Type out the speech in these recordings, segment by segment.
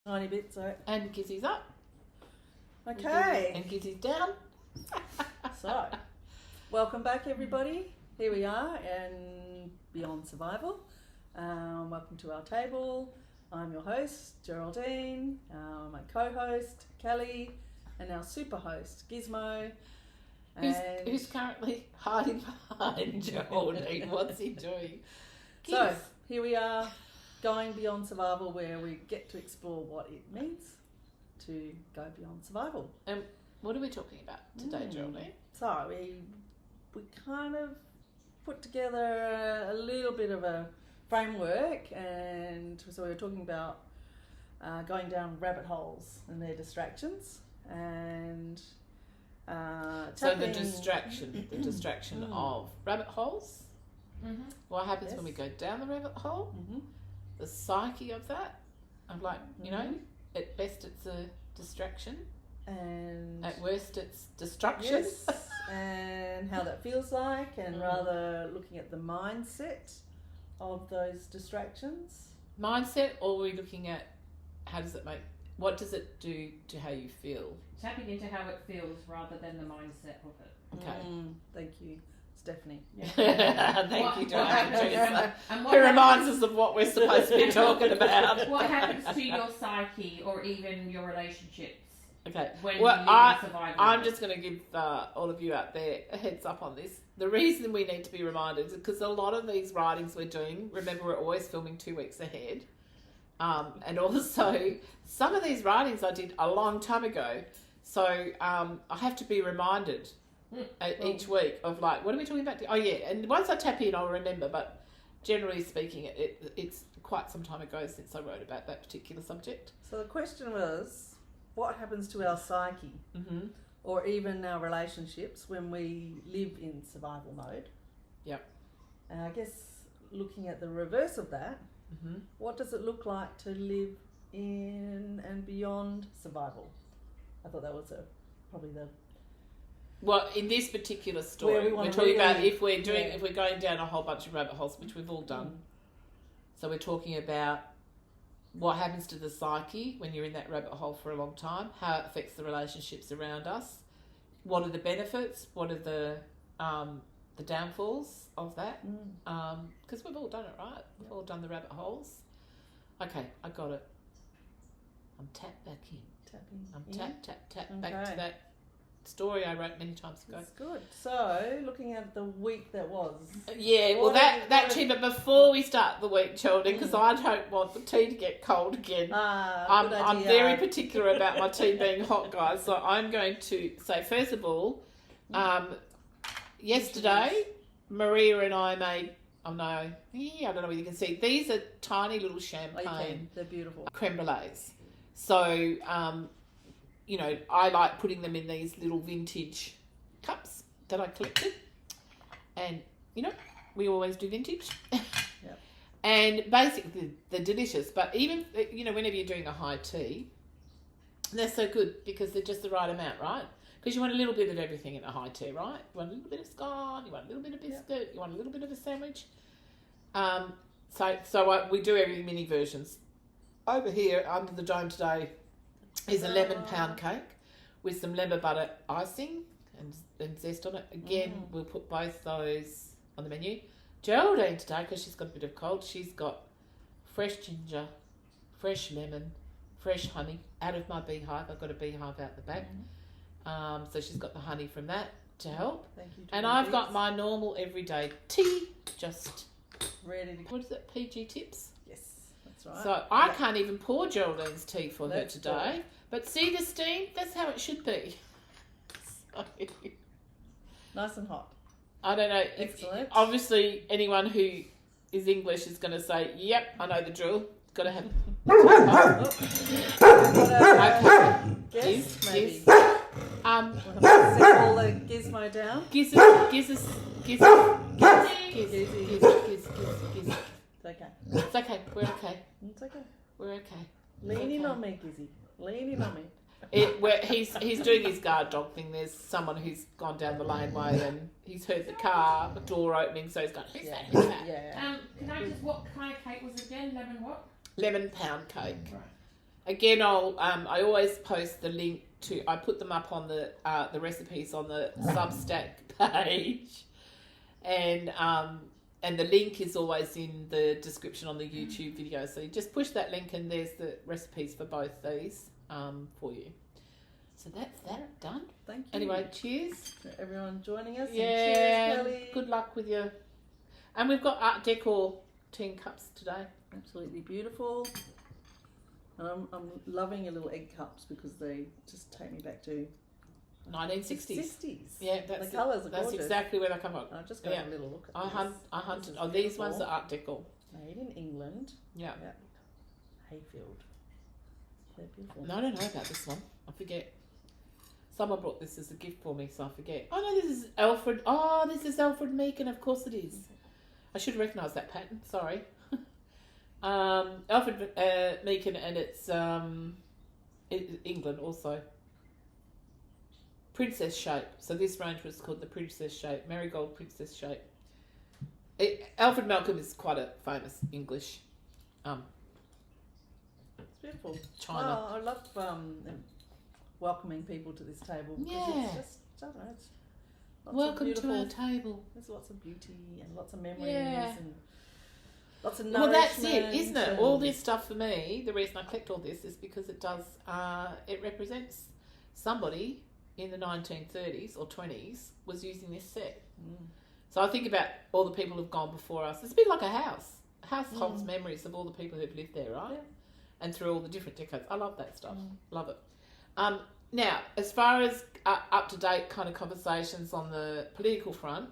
Tiny bit, so. And Gizzy's up. Okay. And Gizzy's down. So, welcome back, everybody. Here we are, and Beyond Survival. Welcome to our table. I'm your host, Geraldine. My co-host, Kelli, and our superhost, Gizmo. Who's currently hiding behind Geraldine? What's he doing? So, here we are, going beyond survival, where we get to explore what it means to go beyond survival. And what are we talking about today, Geraldine? So, we kind of put together a little bit of a framework, and so we were talking about going down rabbit holes and their distractions, and so the distraction of rabbit holes. Mm-hmm. What happens when we go down the rabbit hole? Mm-hmm. The psyche of that, of like, you know, at best it's a distraction, and at worst it's destruction. Yes, and how that feels like, and rather looking at the mindset of those distractions. Mindset, or are we looking at what does it do to how you feel? Tapping into how it feels rather than the mindset of it. Okay. Thank you, Stephanie. Yeah. Thank you, Joanne. Who reminds us of what we're supposed to be talking about. What happens to your psyche or even your relationships? Okay. When you live in survival? I'm just going to give all of you out there a heads up on this. The reason we need to be reminded is because a lot of these writings we're doing, remember, we're always filming 2 weeks ahead. And also, some of these writings I did a long time ago. So I have to be reminded each week of like, what are we talking about? Oh, yeah. And once I tap in, I'll remember. But generally speaking, it's quite some time ago since I wrote about that particular subject. So the question was, what happens to our psyche, or even our relationships when we live in survival mode? Yep. And I guess looking at the reverse of that, what does it look like to live in and beyond survival? I thought that was probably the... Well, in this particular story, we're talking about if we're going down a whole bunch of rabbit holes, which we've all done. So we're talking about what happens to the psyche when you're in that rabbit hole for a long time, how it affects the relationships around us, what are the benefits, what are the downfalls of that, because we've all done it, right? We've all done the rabbit holes. Okay, I got it. I'm tapped back in. I'm tap back to that story I wrote many times ago. That's good. So, looking at the week that was. Yeah, well, that too, but before we start the week, Geraldine, because I don't want the tea to get cold again. I'm very particular about my tea being hot, guys. So I'm going to say, first of all, yesterday, Maria and I made, I don't know whether you can see, these are tiny little champagne. They're beautiful. Crème brûlées. So, you know, I like putting them in these little vintage cups that I collected. And, you know, we always do vintage. Yep. And basically, they're delicious. But even, you know, whenever you're doing a high tea, they're so good because they're just the right amount, right? Because you want a little bit of everything in a high tea, right? You want a little bit of scone, you want a little bit of biscuit, you want a little bit of a sandwich. So we do every mini versions. Over here, under the dome today, is a lemon pound cake with some lemon butter icing and zest on it. Again, we'll put both those on the menu. Geraldine today, because she's got a bit of cold, she's got fresh ginger, fresh lemon, fresh honey out of my beehive. I've got a beehive out the back. So she's got the honey from that to help. Thank you. And I've got my normal everyday tea, just ready to... What is it, PG Tips? Yes, that's right. So I can't even pour Geraldine's tea for her today. But see the steam? That's how it should be. Nice and hot. I don't know. Excellent. Obviously, anyone who is English is going to say, yep, I know the drill. Got to have... Guess, maybe. Yes. Set all the gizmo down. Giz. It's okay. It's okay. We're okay. It's okay. We're okay. Lean in on me, Gizzy. Lean in on me. He's doing his guard dog thing. There's someone who's gone down the laneway and he's heard the car door opening, so he's gone, who's that? Yeah. Can I just, what kind of cake was it again? Lemon what? Lemon pound cake. Right. Again, I always post the link to. I put them up on the recipes on the Substack page, and the link is always in the description on the YouTube video. So you just push that link, and there's the recipes for both these for you. So that's that done. Thank you. Anyway, cheers to everyone joining us. Yeah, And cheers, Kelli. good luck with you. And we've got Art Deco tin cups today. Absolutely beautiful. And I'm loving your little egg cups because they just take me back to 1960s. 60s. Yeah, that's the colours are that's gorgeous. exactly where they come from. I've just got a little look at I hunted. Oh, these ones are Art Deco. Made in England. Yeah. Hayfield. They're beautiful. No, I don't know about this one. I forget. Someone brought this as a gift for me, so I forget. Oh no, this is Alfred. Oh, this is Alfred Meekin. Of course it is. I should recognise that pattern. Sorry. Alfred Meekin, and it's England also. Princess shape. So this range was called the Princess shape, Marigold Princess shape. Alfred Malcolm is quite a famous English. It's beautiful. China. Oh, I love welcoming people to this table because Yeah. it's just, I don't know, it's lots Welcome of to our table. There's lots of beauty and lots of memories Yeah. and lots of Well, nourishment. that's it, isn't it? and- All this stuff for me, the reason I collect all this is because it does, it represents somebody in the 1930s or 20s was using this set. Mm. So I think about all the people who've gone before us. It's a bit like a house. A house holds memories of all the people who've lived there, right? Yeah. And through all the different decades. I love that stuff. Love it. Now, as far as up-to-date kind of conversations on the political front,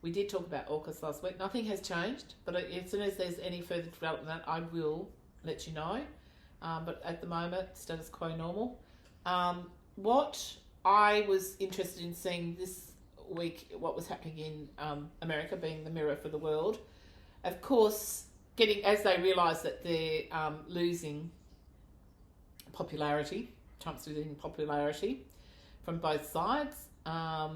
we did talk about AUKUS last week. Nothing has changed, but as soon as there's any further development, I will let you know. But at the moment, status quo normal. What I was interested in seeing this week, what was happening in America, being the mirror for the world. Of course, as they realise that they're losing popularity, Trump's losing popularity from both sides. They're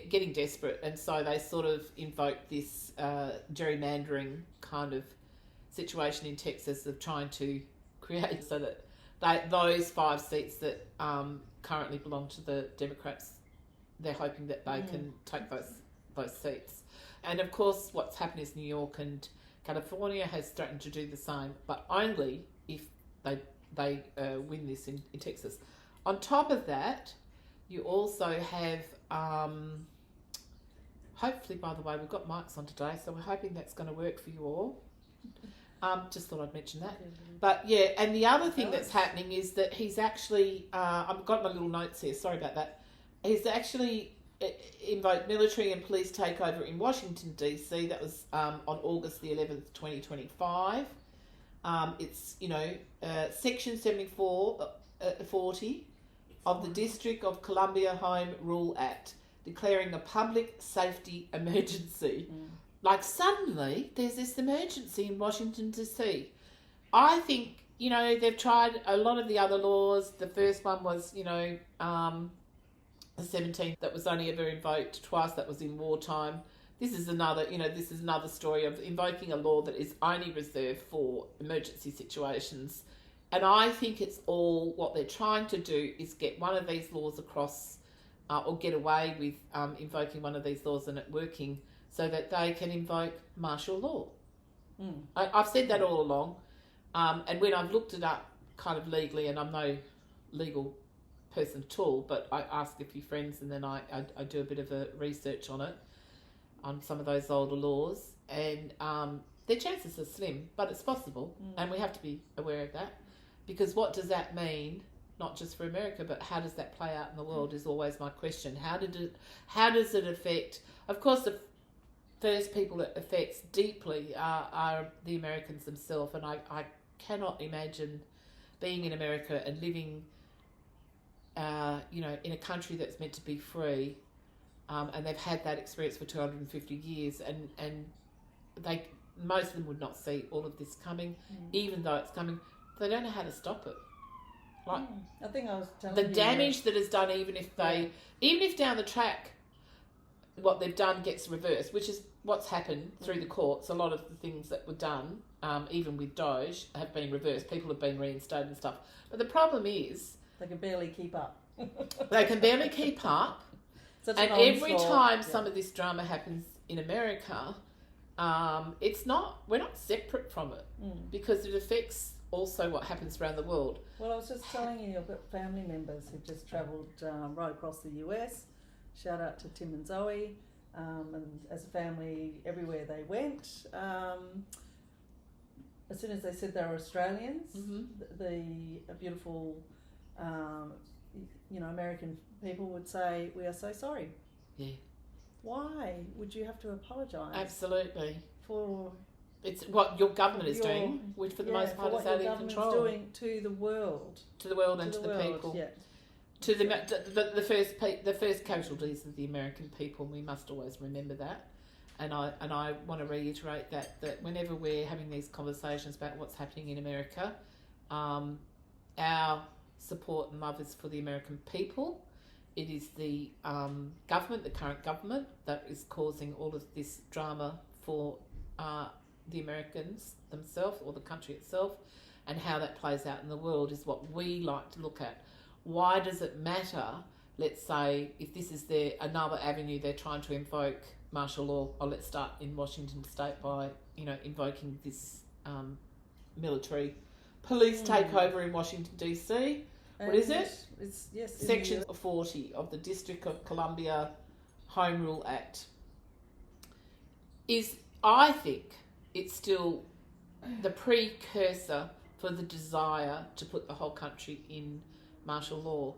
getting desperate, and so they sort of invoke this gerrymandering kind of situation in Texas of trying to create so that those 5 seats that currently belong to the Democrats, they're hoping that they can take those seats. And of course, what's happened is New York and California has threatened to do the same, but only if they win this in Texas. On top of that, you also have, hopefully, by the way, we've got mics on today, so we're hoping that's going to work for you all. Just thought I'd mention that. But yeah, and the other thing that's happening is that he's actually, I've got my little notes here, sorry about that. He's actually invoked military and police takeover in Washington, D.C. That was on August the 11th, 2025. It's, Section 7440 of the District of Columbia Home Rule Act, declaring a public safety emergency. Like, suddenly, there's this emergency in Washington, D.C. I think, they've tried a lot of the other laws. The first one was, the 17th, that was only ever invoked twice. That was in wartime. This is another story of invoking a law that is only reserved for emergency situations. And I think it's all what they're trying to do is get one of these laws across or get away with invoking one of these laws and it working so that they can invoke martial law. I've said that all along. And when I've looked it up kind of legally, and I'm no legal person at all, but I ask a few friends and then I do a bit of a research on it, on some of those older laws, and their chances are slim, but it's possible, and we have to be aware of that, because what does that mean, not just for America, but how does that play out in the world is always my question. How does it affect, of course, the first people it affects deeply are the Americans themselves, and I cannot imagine being in America and living in a country that's meant to be free, and they've had that experience for 250 years, and most of them would not see all of this coming, even though it's coming. They don't know how to stop it. Like, I think I was telling the you damage that is done, even if down the track what they've done gets reversed, which is what's happened through the courts, a lot of the things that were done, even with Doge, have been reversed. People have been reinstated and stuff. But the problem is... They can barely keep up. They can barely keep up. Such And an every onslaught. time Yeah. some of this drama happens in America, we're not separate from it, because it affects also what happens around the world. Well, I was just telling you, I've got family members who've just travelled right across the US. Shout out to Tim and Zoe. And as a family, everywhere they went, as soon as they said they were Australians, the beautiful, American people would say, "We are so sorry." Yeah. Why would you have to apologise? Absolutely. For It's what your government is doing, which for the most part is out of control. Doing to the world. To the world and to the world, people. Yeah. To the first casualties of the American people. We must always remember that, and I want to reiterate that whenever we're having these conversations about what's happening in America, our support and love is for the American people. It is the government, the current government, that is causing all of this drama for the Americans themselves, or the country itself, and how that plays out in the world is what we like to look at. Why does it matter, let's say, if this is another avenue they're trying to invoke martial law, or let's start in Washington State by, invoking this military police takeover in Washington, D.C. What is it? It's, yes, Section 40 of the District of Columbia Home Rule Act. I think it's still the precursor for the desire to put the whole country in martial law,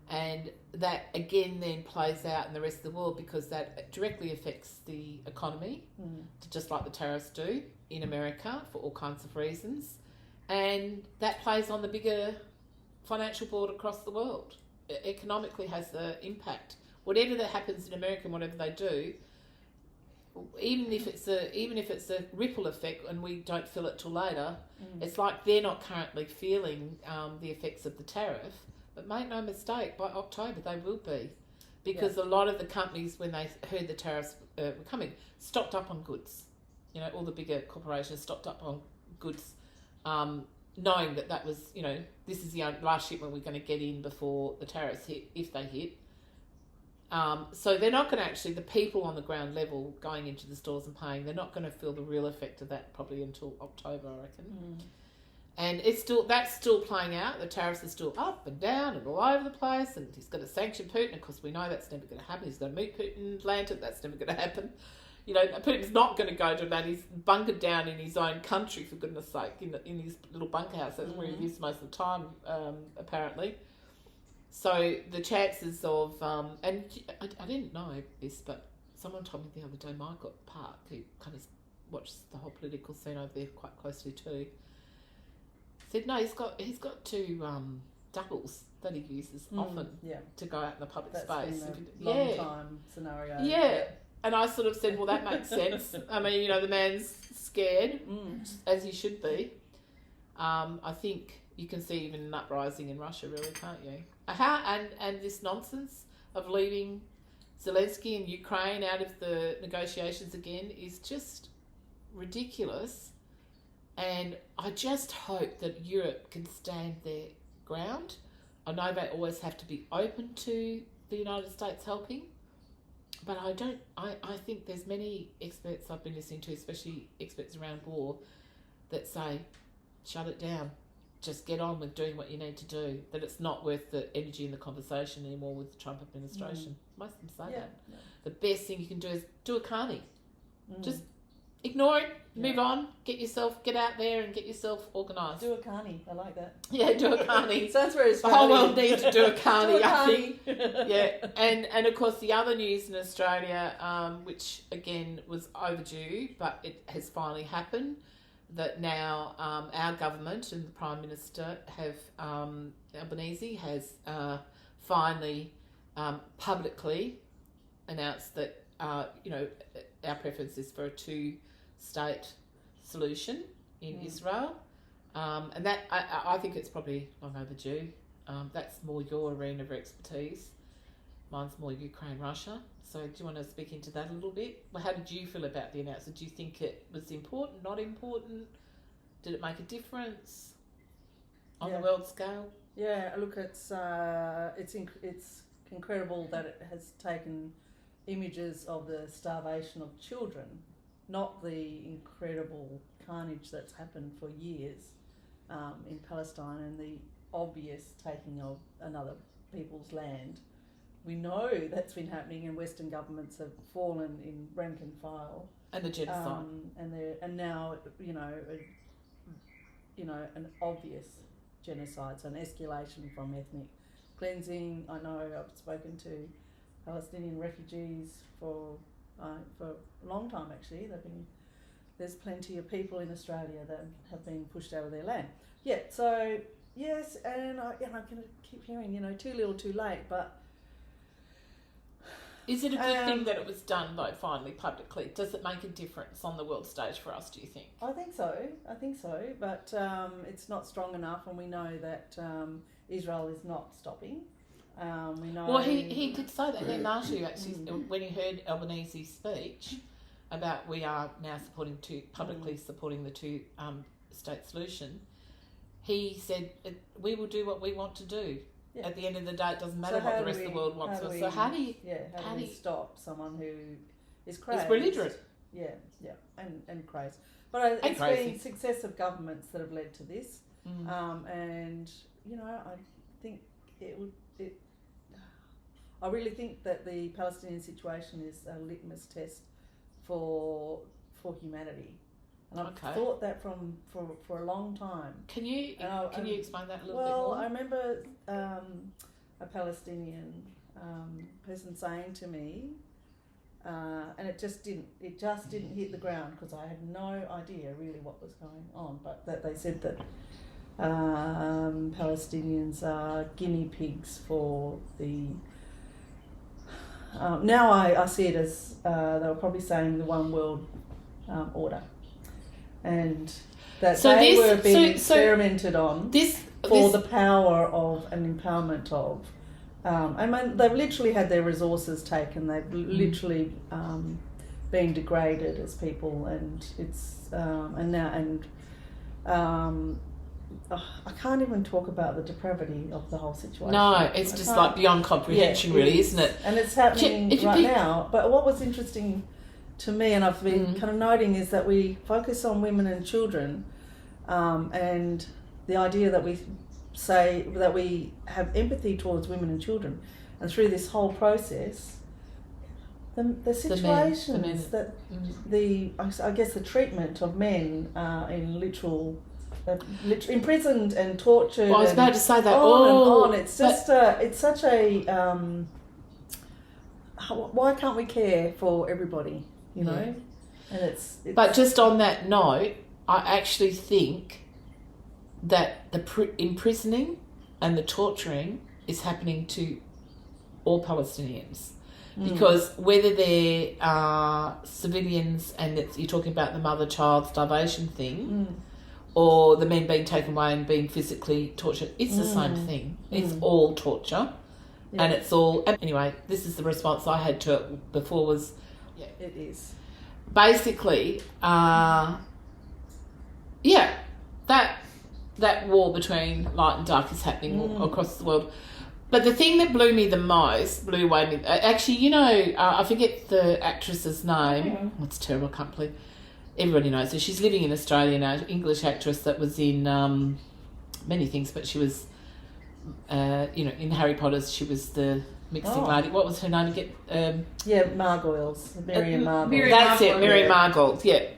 and that again then plays out in the rest of the world, because that directly affects the economy, just like the tariffs do in America for all kinds of reasons, and that plays on the bigger financial board across the world. It economically has the impact. Whatever that happens in America, and whatever they do, even if it's a ripple effect and we don't feel it till later, it's like they're not currently feeling the effects of the tariff. But make no mistake, by October they will be, because a lot of the companies, when they heard the tariffs were coming, stocked up on goods. All the bigger corporations stocked up on goods, knowing that was, this is the last shipment we're going to get in before the tariffs hit, if they hit. So they're not going to actually, the people on the ground level going into the stores and paying, they're not going to feel the real effect of that probably until October, I reckon. And that's still playing out. The tariffs are still up and down and all over the place, and he's going to sanction Putin. Of course, we know that's never going to happen. He's going to meet Putin, Atlanta. That's never going to happen. Putin's not going to go to that. He's bunkered down in his own country, for goodness sake, in his little bunker house. That's where he lives most of the time, apparently. So the chances of, and I didn't know this, but someone told me the other day, Michael Park, who kind of watches the whole political scene over there quite closely too, said no, he's got two doubles that he uses often to go out in the public space. That's been a long time scenario. Yeah. And I sort of said, well, that makes sense. I mean, the man's scared, as he should be. I think you can see even an uprising in Russia, really, can't you? And this nonsense of leaving Zelensky and Ukraine out of the negotiations again is just ridiculous. And I just hope that Europe can stand their ground. I know they always have to be open to the United States helping, but I think there's many experts I've been listening to, especially experts around war, that say, shut it down. Just get on with doing what you need to do. That it's not worth the energy and the conversation anymore with the Trump administration. Most of them say that. Yeah. The best thing you can do is do a carny. Just ignore it, move on, get out there and get yourself organised. Do a carny, I like that. Yeah, do a carny. Sounds very The whole world needs to do a carny, I think. think. Yeah, and of course the other news in Australia, which again was overdue, but it has finally happened, that now our government and the Prime Minister have, Albanese has finally publicly announced that, our preference is for a two-state solution in Israel. And that, I think it's probably long overdue. That's more your arena of expertise. mine's more Ukraine, Russia. So do you want to speak into that a little bit? Well, how did you feel about the announcement? Do you think it was important, not important? Did it make a difference on the world scale? Yeah, look, it's incredible that it has taken images of the starvation of children, not the incredible carnage that's happened for years in Palestine and the obvious taking of another people's land. We know that's been happening, and Western governments have fallen in rank and file. And the genocide. And now an obvious genocide, so an escalation from ethnic cleansing. I know I've spoken to Palestinian refugees for a long time actually. There's plenty of people in Australia that have been pushed out of their land. Yeah, so yes, and I'm going to keep hearing, too little, too late, but... Is it a good thing that it was done, though, finally, publicly? Does it make a difference on the world stage for us, do you think? I think so, but it's not strong enough, and we know that Israel is not stopping. We know... Well, he did say that, didn't Marty, actually, when he heard Albanese's speech about we are now publicly supporting the two-state solution. He said, we will do what we want to do. Yeah. At the end of the day, it doesn't matter what the rest of the world wants. So how do you... Yeah, how do you stop someone who is crazed? It's belligerent. Yeah, and crazed. But it's been successive governments that have led to this. And, I think I really think that the Palestinian situation is a litmus test for humanity. And I've thought that for a long time. Can you explain that a little bit more? Well, I remember a Palestinian person saying to me, and it just didn't hit the ground because I had no idea really what was going on. But that they said that Palestinians are guinea pigs for the. Now I see it as they were probably saying the one world order. And that they were being experimented on for the power of and empowerment of. They've literally had their resources taken. They've literally been degraded as people, and it's I can't even talk about the depravity of the whole situation. No, it's just like beyond comprehension, really, isn't it? And it's happening now. But what was interesting to me, and I've been kind of noting, is that we focus on women and children, and the idea that we say that we have empathy towards women and children, and through this whole process, the situations I guess the treatment of men in literal imprisoned and tortured. Well, I was about to say that. On. It's just it's such a why can't we care for everybody? And it's But just on that note, I actually think that the imprisoning and the torturing is happening to all Palestinians. Because whether they're civilians and you're talking about the mother-child starvation thing, or the men being taken away and being physically tortured, it's the same thing. It's all torture. Yeah. And it's all... Anyway, this is the response I had to it before was... Yeah, it is. Basically, that war between light and dark is happening all across the world. But the thing that blew away me... Actually, I forget the actress's name. Oh, it's terrible, I can't believe... Everybody knows her. She's living in Australia now. English actress that was in many things, but she was, in Harry Potter's, she was the mixing lady. What was her name again? Margoyles. Miriam Margolyes. That's it, Miriam Margolyes, yeah.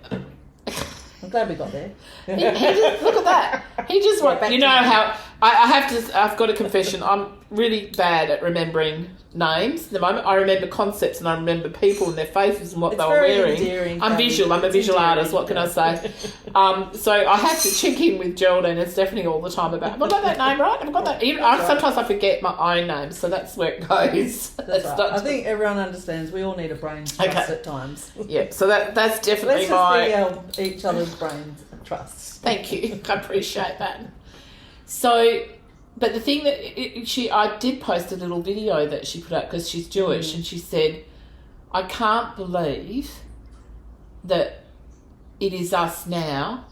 I'm glad we got there. He just, look at that. He just went, how... I've got a confession. I'm really bad at remembering names at the moment. I remember concepts and I remember people and their faces and what they were wearing. Endearing, I'm a visual artist, what can I say? So I have to check in with Geraldine. It's definitely all the time about, have I got that name right? Have I got that? Sometimes I forget my own name, so that's where it goes. That's right. I think everyone understands we all need a brain trust at times. Yeah, so that's definitely let's just be each other's brain trusts. Thank you. I appreciate that. So But the thing that I did post a little video that she put up because she's Jewish, and she said, I can't believe that it is us now,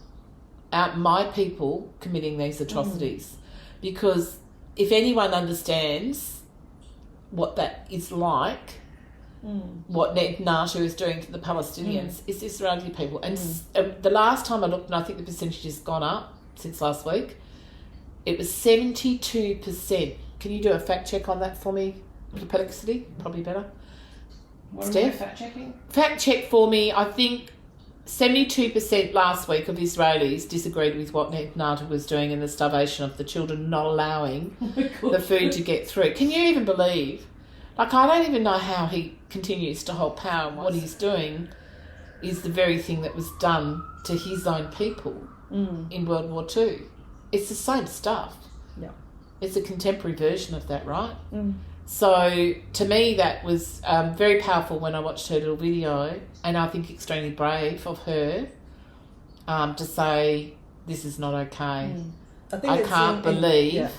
my people, committing these atrocities. Because if anyone understands what that is like, what Netanyahu is doing to the Palestinians, is the Israeli people. And the last time I looked, and I think the percentage has gone up since last week, it was 72%. Can you do a fact check on that for me? Perplexity? Probably better. What Steph? am I fact checking? Fact check for me. I think 72% last week of Israelis disagreed with what Netanyahu was doing in the starvation of the children, not allowing the food to get through. Can you even believe? Like, I don't even know how he continues to hold power, and what he's doing is the very thing that was done to his own people in World War II. It's the same stuff. Yeah. It's a contemporary version of that, right? So, to me, that was very powerful when I watched her little video, and I think extremely brave of her to say, this is not okay. I can't believe...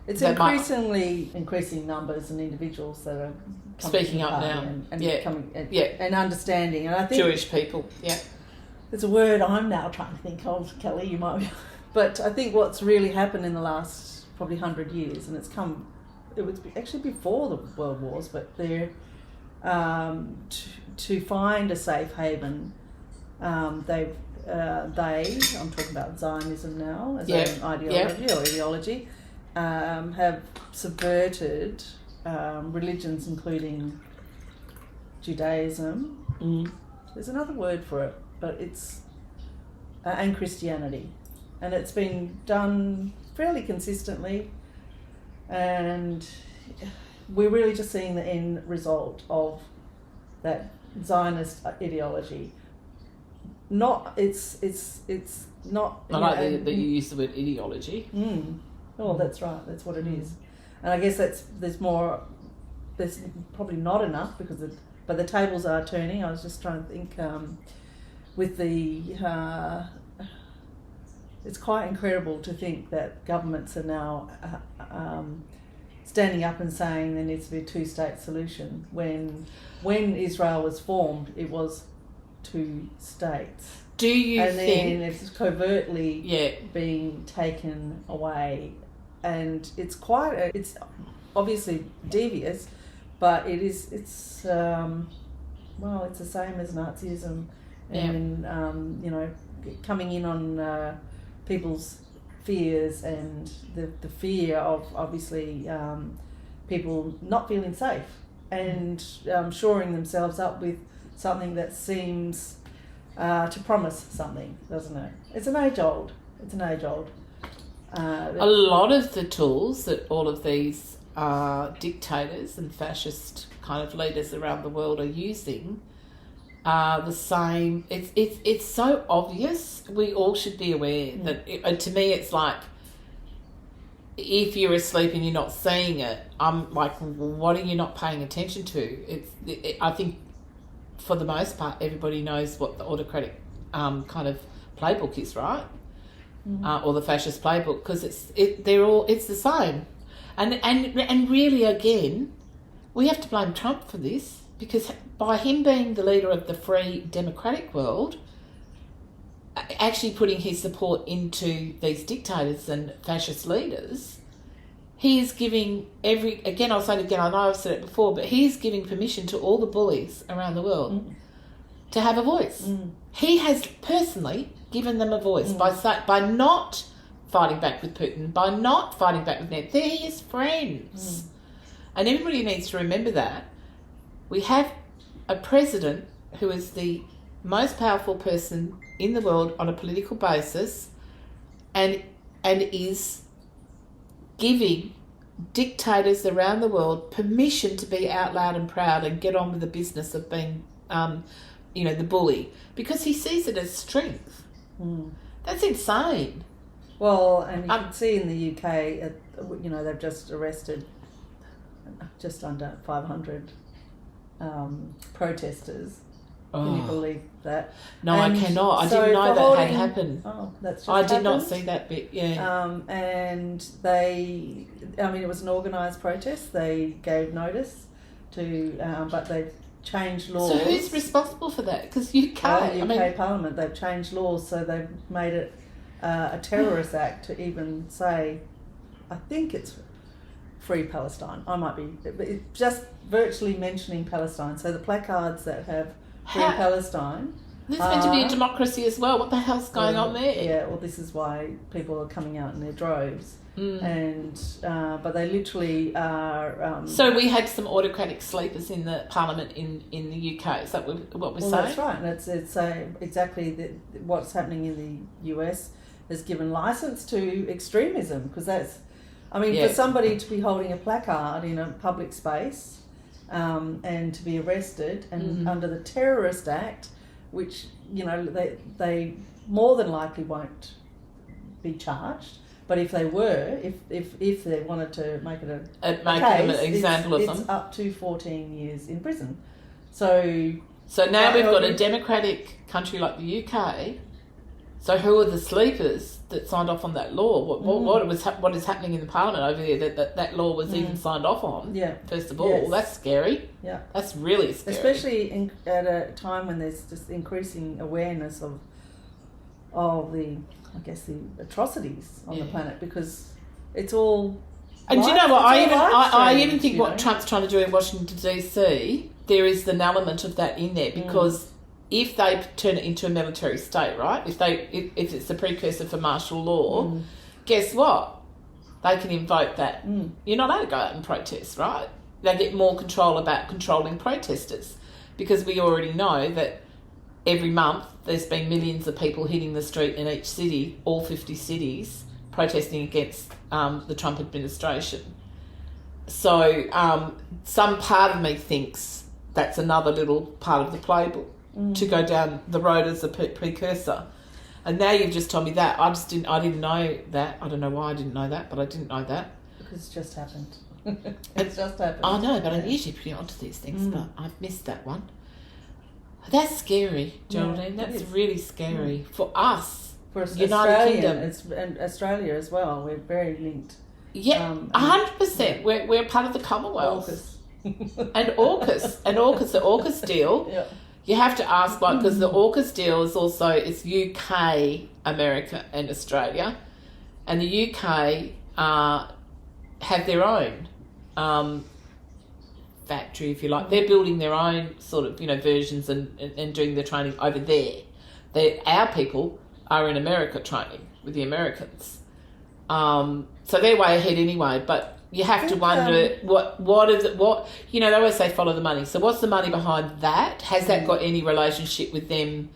It's increasing numbers and individuals that are speaking up now and understanding. And I think Jewish people, there's a word I'm now trying to think of, Kelly, you might. But I think what's really happened in the last probably 100 years, and it was actually before the World Wars, but they're to find a safe haven. I'm talking about Zionism now as an ideology or ideology. Have subverted religions, including Judaism. There's another word for it, but it's and Christianity, and it's been done fairly consistently, and we're really just seeing the end result of that Zionist ideology. It's not. I like that you use the word ideology. Oh, that's right. That's what it is, and I guess there's probably not enough but the tables are turning. I was just trying to think with the. It's quite incredible to think that governments are now standing up and saying there needs to be a two-state solution. When Israel was formed, it was 2 states. Do you think? And then it's covertly being taken away. And it's it's obviously devious, but it's the same as Nazism, and coming in on people's fears and the fear of obviously people not feeling safe and shoring themselves up with something that seems to promise something, doesn't it? It's an age old. A lot of the tools that all of these dictators and fascist kind of leaders around the world are using are the same. It's so obvious. We all should be aware that. To me, it's like if you're asleep and you're not seeing it, I'm like, what are you not paying attention to? I think for the most part, everybody knows what the autocratic kind of playbook is, right? Or the fascist playbook, because it's the same, and really again, we have to blame Trump for this, because by him being the leader of the free democratic world, actually putting his support into these dictators and fascist leaders, he is giving I'll say it again, I know I've said it before, but he is giving permission to all the bullies around the world to have a voice. He has personally given them a voice by not fighting back with Putin, by not fighting back with Ned. They're his friends. And everybody needs to remember that. We have a president who is the most powerful person in the world on a political basis and is giving dictators around the world permission to be out loud and proud and get on with the business of being, the bully, because he sees it as strength. That's insane. Well, and you can see in the UK, they've just arrested just under 500 protesters Can you believe that? No, I cannot. I so didn't know for that had happened. Oh, that's just I did happened. not see that bit, yeah. And it was an organised protest. They gave notice to, but they've changed laws. So who's responsible for that? Because UK, UK Parliament, they've changed laws, so they've made it a terrorist act to even say, I think it's Free Palestine. I might be, it's just virtually mentioning Palestine. So the placards that have Free Palestine. There's meant to be a democracy as well. What the hell's going on there? Yeah, well, this is why people are coming out in their droves. And but they literally are. So we had some autocratic sleepers in the parliament in the UK. Is that what we're saying? That's right, and it's exactly what's happening in the US has given license to extremism, because that's, for somebody to be holding a placard in a public space and to be arrested and under the Terrorist Act, which they more than likely won't be charged. But if they were, if they wanted to make it an example of them, it's up to 14 years in prison. So now we've got a democratic country like the UK. So who are the sleepers that signed off on that law? What is happening in the parliament over there that law was even signed off on? Yeah. First of all, that's scary. Yeah. That's really scary. Especially at a time when there's just increasing awareness of the, I guess, the atrocities on the planet, because it's all. And do you know what? I even think what Trump's trying to do in Washington DC, there is an element of that in there, because if they turn it into a military state, right? If it's the precursor for martial law, guess what? They can invoke that. You're not allowed to go out and protest, right? They get more control about controlling protesters, because we already know that every month there's been millions of people hitting the street in each city, all 50 cities, protesting against the Trump administration. So some part of me thinks that's another little part of the playbook to go down the road as a precursor. And now you've just told me that. I didn't know that. I don't know why I didn't know that, but I didn't know that. Because it's just happened. It's just happened. I know, but I'm usually pretty onto these things, but I've missed that one. That's scary, Geraldine. That's really scary for us. For United Kingdom. And Australia as well. We're very linked. Yeah, 100%. We're part of the Commonwealth. AUKUS. And AUKUS, the AUKUS deal. Yeah. You have to ask, because the AUKUS deal is also, it's UK, America and Australia. And the UK have their own factory, if you like. They're building their own sort of, versions and doing the training over there. Our people are in America training with the Americans. So they're way ahead anyway, but you have to wonder they always say follow the money. So what's the money behind that? Has that got any relationship with them?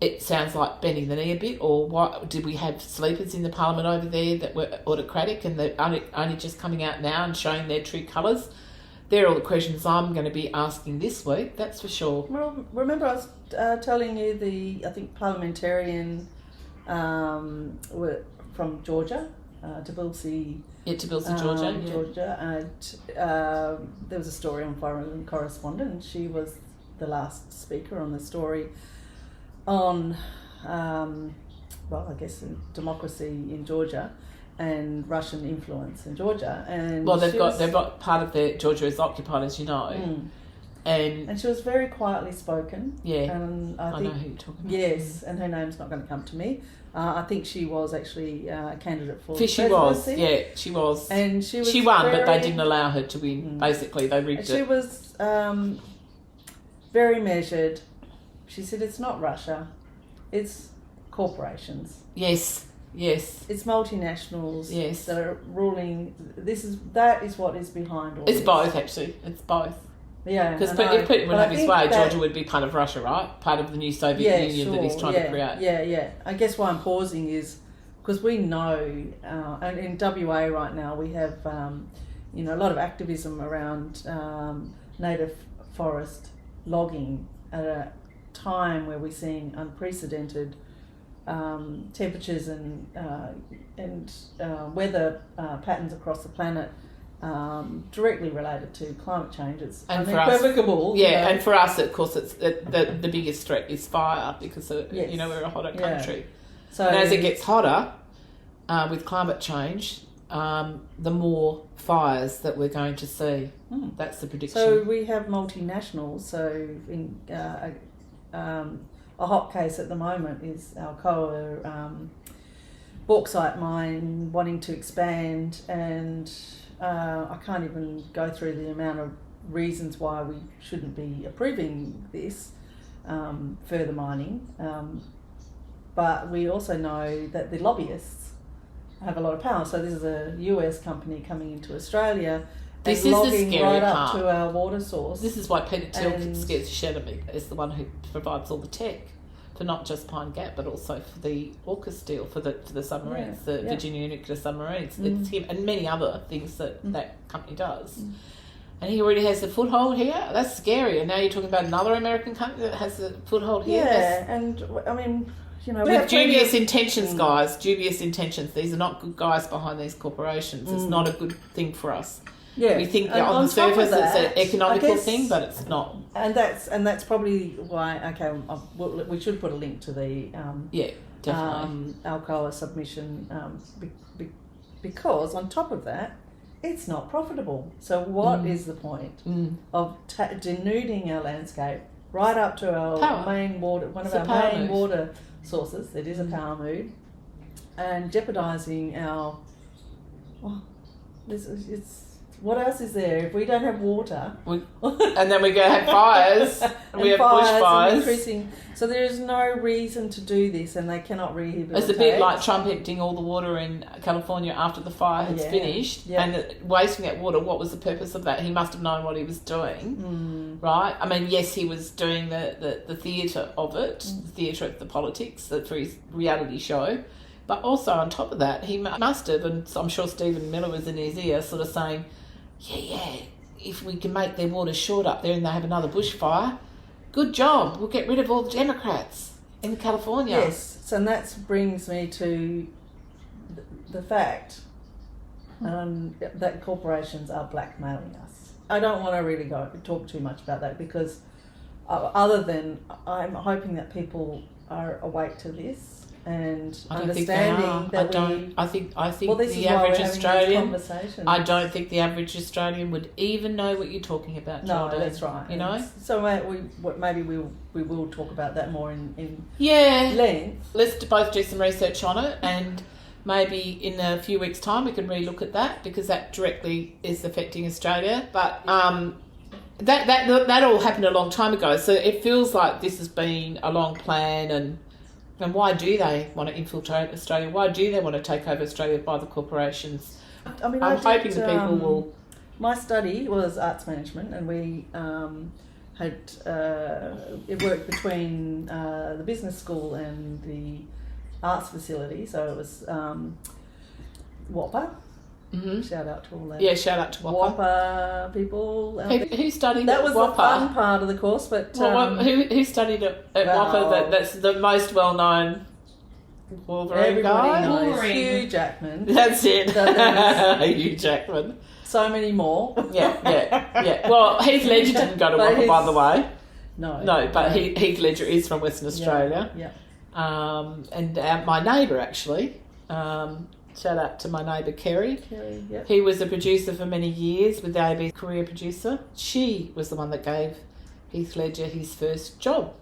It sounds like bending the knee a bit, or what? Did we have sleepers in the parliament over there that were autocratic and they're only just coming out now and showing their true colours? They're all the questions I'm going to be asking this week, that's for sure. Well, remember I was telling you I think parliamentarian from Georgia, Tbilisi. Yeah, Tbilisi, Georgia. Georgia. And there was a story on Foreign Correspondent, and she was the last speaker on the story on, I guess, democracy in Georgia and Russian influence in Georgia. And they've got part of Georgia is occupied, as you know. And she was very quietly spoken. Yeah, and I know who you're talking about. Yes, and her name's not going to come to me. I think she was actually a candidate for she was. And she won, but they didn't allow her to win. Basically, they rigged it. She was very measured. She said, "It's not Russia, it's corporations." Yes. It's multinationals. Yes. That are ruling. That is what is behind all. It's both, actually. It's both. Yeah, because if Putin would have his way, Georgia would be part of Russia, right? Part of the new Soviet Union that he's trying to create. Yeah. I guess why I'm pausing is because we know, and in WA right now we have, a lot of activism around native forest logging at a time where we're seeing unprecedented temperatures and weather patterns across the planet. directly related to climate change. It's And for us- unequivocal. Yeah, you know. and for us, of course, it's the biggest threat is fire because Yes. we're a hotter Yeah. country. So And as it gets hotter with climate change, the more fires that we're going to see. That's the prediction. So we have multinationals. So in a hot case at the moment is Alcoa bauxite mine wanting to expand, and I can't even go through the amount of reasons why we shouldn't be approving this further mining. But we also know that the lobbyists have a lot of power. So this is a US company coming into Australia This and is the logging scary right up part. to our water source. This is why Peter Thiel And- scares the shit out of me. Is the one who provides all the tech for not just Pine Gap, but also for the AUKUS deal for the submarines, Yeah, the yeah. Virginia nuclear submarines. Mm. It's him and many other things that that company does. And he already has a foothold here. That's scary. And now you're talking about another American company that has a foothold here. Yeah, and I mean, we With have plenty dubious of- intentions, guys. Dubious intentions. These are not good guys behind these corporations. It's not a good thing for us. Yeah, We think and that on the top of surface that, it's an economical I guess- thing, but it's not. And that's probably why. Okay, we should put a link to the Yeah, definitely. Alcoa submission because on top of that, it's not profitable. So what is the point of denuding our landscape right up to our Power. main water, one It's of a our power main move. water sources? It is a power move, and jeopardising our. Well, it's what else is there if we don't have water? And then we go have fires. We have bushfires. Increasing. So there is no reason to do this, and they cannot rehabilitate. It's a bit like Trump emptying all the water in California after the fire had finished and wasting that water. What was the purpose of that? He must have known what he was doing, right? I mean, yes, he was doing the theatre of it, the theatre of the politics for his reality show. But also on top of that, he must have, and I'm sure Stephen Miller was in his ear sort of saying, yeah, if we can make their water short up there and they have another bushfire, good job. We'll get rid of all the Democrats in California. Yes, so that brings me to the fact that corporations are blackmailing us. I don't want to really talk too much about that because other than I'm hoping that people are awake to this and understanding that I think well, this the is why average we're having these Australian. conversations. I don't think the average Australian would even know what you're talking about. No, Geraldine, that's right. You know. So maybe we will talk about that more in Yeah. length. Let's both do some research on it, and maybe in a few weeks' time we can relook at that because that directly is affecting Australia. But that all happened a long time ago, so it feels like this has been a long plan. And why do they want to infiltrate Australia? Why do they want to take over Australia by the corporations? I mean, I'm hoping that people will. My study was arts management, and we had it worked between the business school and the arts facility. So it was WAPA. Mm-hmm. Shout out to all that. Yeah, shout out to WAPA. WAPA people. Who studied that at was WAPA? the fun part of the course, but who studied at WAPA? That's the most well-known Wolverine everybody guy. knows Wolverine. Hugh Jackman. That's it. That Hugh Jackman. So many more. Yeah. Well, Heath Ledger didn't go to But WAPA, by the way. No, but Heath Ledger is from Western Australia. Yeah. And my neighbour actually. Shout out to my neighbour Kerry. Yep. He was a producer for many years with the AB's career producer. She was the one that gave Heath Ledger his first job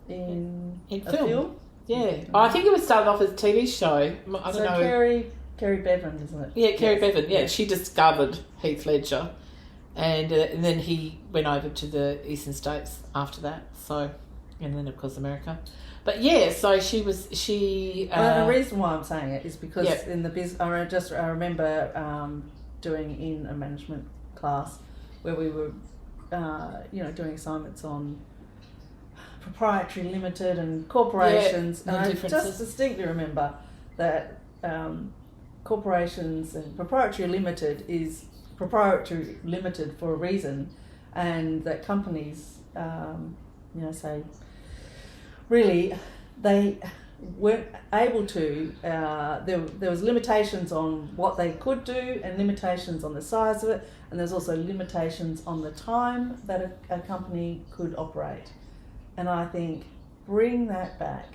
In in a film. Yeah, I think it was started off as a TV show. I don't know. Kerry Bevan, isn't it? Yeah, Kerry Yes. Bevan. Yeah, Yeah. she discovered Heath Ledger, and then he went over to the Eastern States after that. So, and then of course America. But yeah, so she. The reason why I'm saying it is because Yep. in the I remember doing in a management class where we were, doing assignments on proprietary limited and corporations, the and I differences. just distinctly remember that corporations and proprietary limited is proprietary limited for a reason, and that companies, say, really, weren't able to. There was limitations on what they could do, and limitations on the size of it, and there's also limitations on the time that a company could operate. And I think bring that back,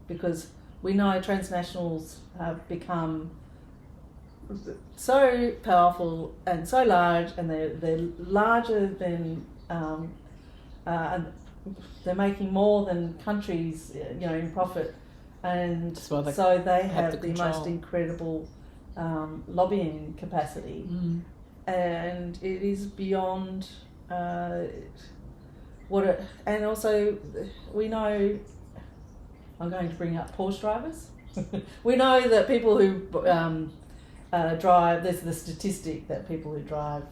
because we know transnationals have become so powerful and so large, and they're larger than and they're making more than countries, in profit, and so they have the most incredible lobbying capacity, and it is beyond and also we know. I'm going to bring up Porsche drivers. We know that people who drive, there's the statistic that people who drive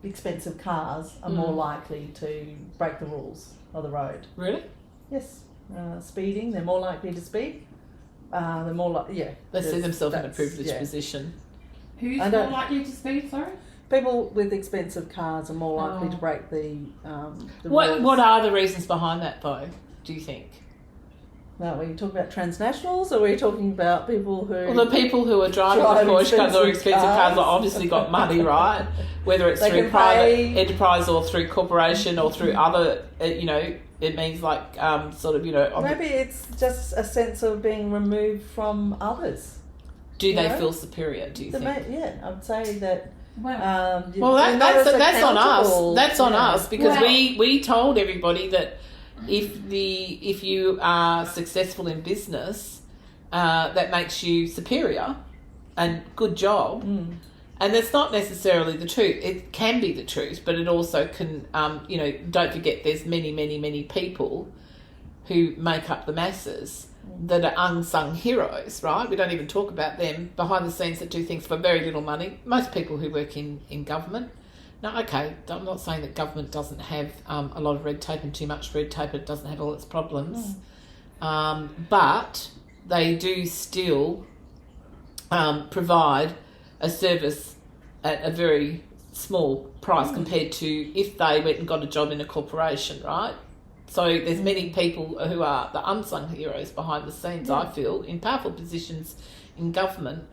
expensive cars are more likely to break the rules of the road. Really? Yes. Speeding, they're more likely to speed. They're more like, They see themselves in a privileged position. Who's more likely to speed, sorry? People with expensive cars are more likely to break the rules. What are the reasons behind that, though, do you think? Now, are you talking about transnationals, or are you talking about people who... Well, the people who are driving the Porsche cars or expensive cars have obviously got money, right? Whether it's through private enterprise or through corporation or through other, it means like maybe it's just a sense of being removed from others. Do they feel superior, do you think? I would say that... Well, that's on us. That's on us, because we told everybody that if you are successful in business, that makes you superior, and good job. And that's not necessarily the truth. It can be the truth, but it also can, don't forget there's many, many, many people who make up the masses that are unsung heroes, right? We don't even talk about them behind the scenes that do things for very little money. Most people who work in government. Now, okay, I'm not saying that government doesn't have a lot of red tape and too much red tape. It doesn't have all its problems. But they do still provide a service at a very small price compared to if they went and got a job in a corporation, right? So there's many people who are the unsung heroes behind the scenes, I feel, in powerful positions in government.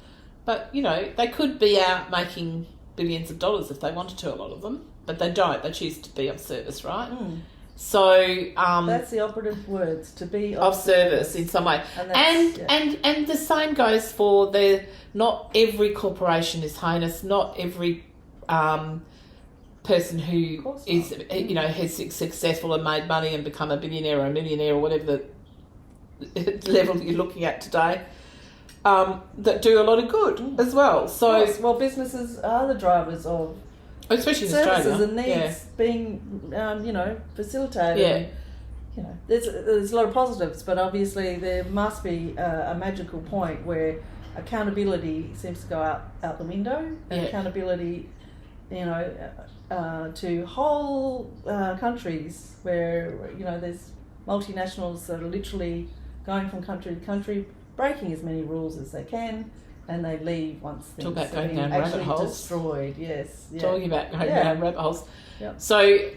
But, they could be out making billions of dollars if they wanted to, a lot of them. But they don't. They choose to be of service, right? So... that's the operative words, to be of service in some way. And the same goes for not every corporation is heinous. Not every person who is, has successful and made money and become a billionaire or a millionaire or whatever the level you're looking at today, that do a lot of good as well. So, businesses are the drivers of, especially in services Australia, and needs being, facilitated. And, there's a lot of positives, but obviously there must be a magical point where accountability seems to go out the window, and accountability, to whole countries where there's multinationals that are literally going from country to country, breaking as many rules as they can, and they leave once things have been actually destroyed. Talking about going down rabbit holes. Yep. So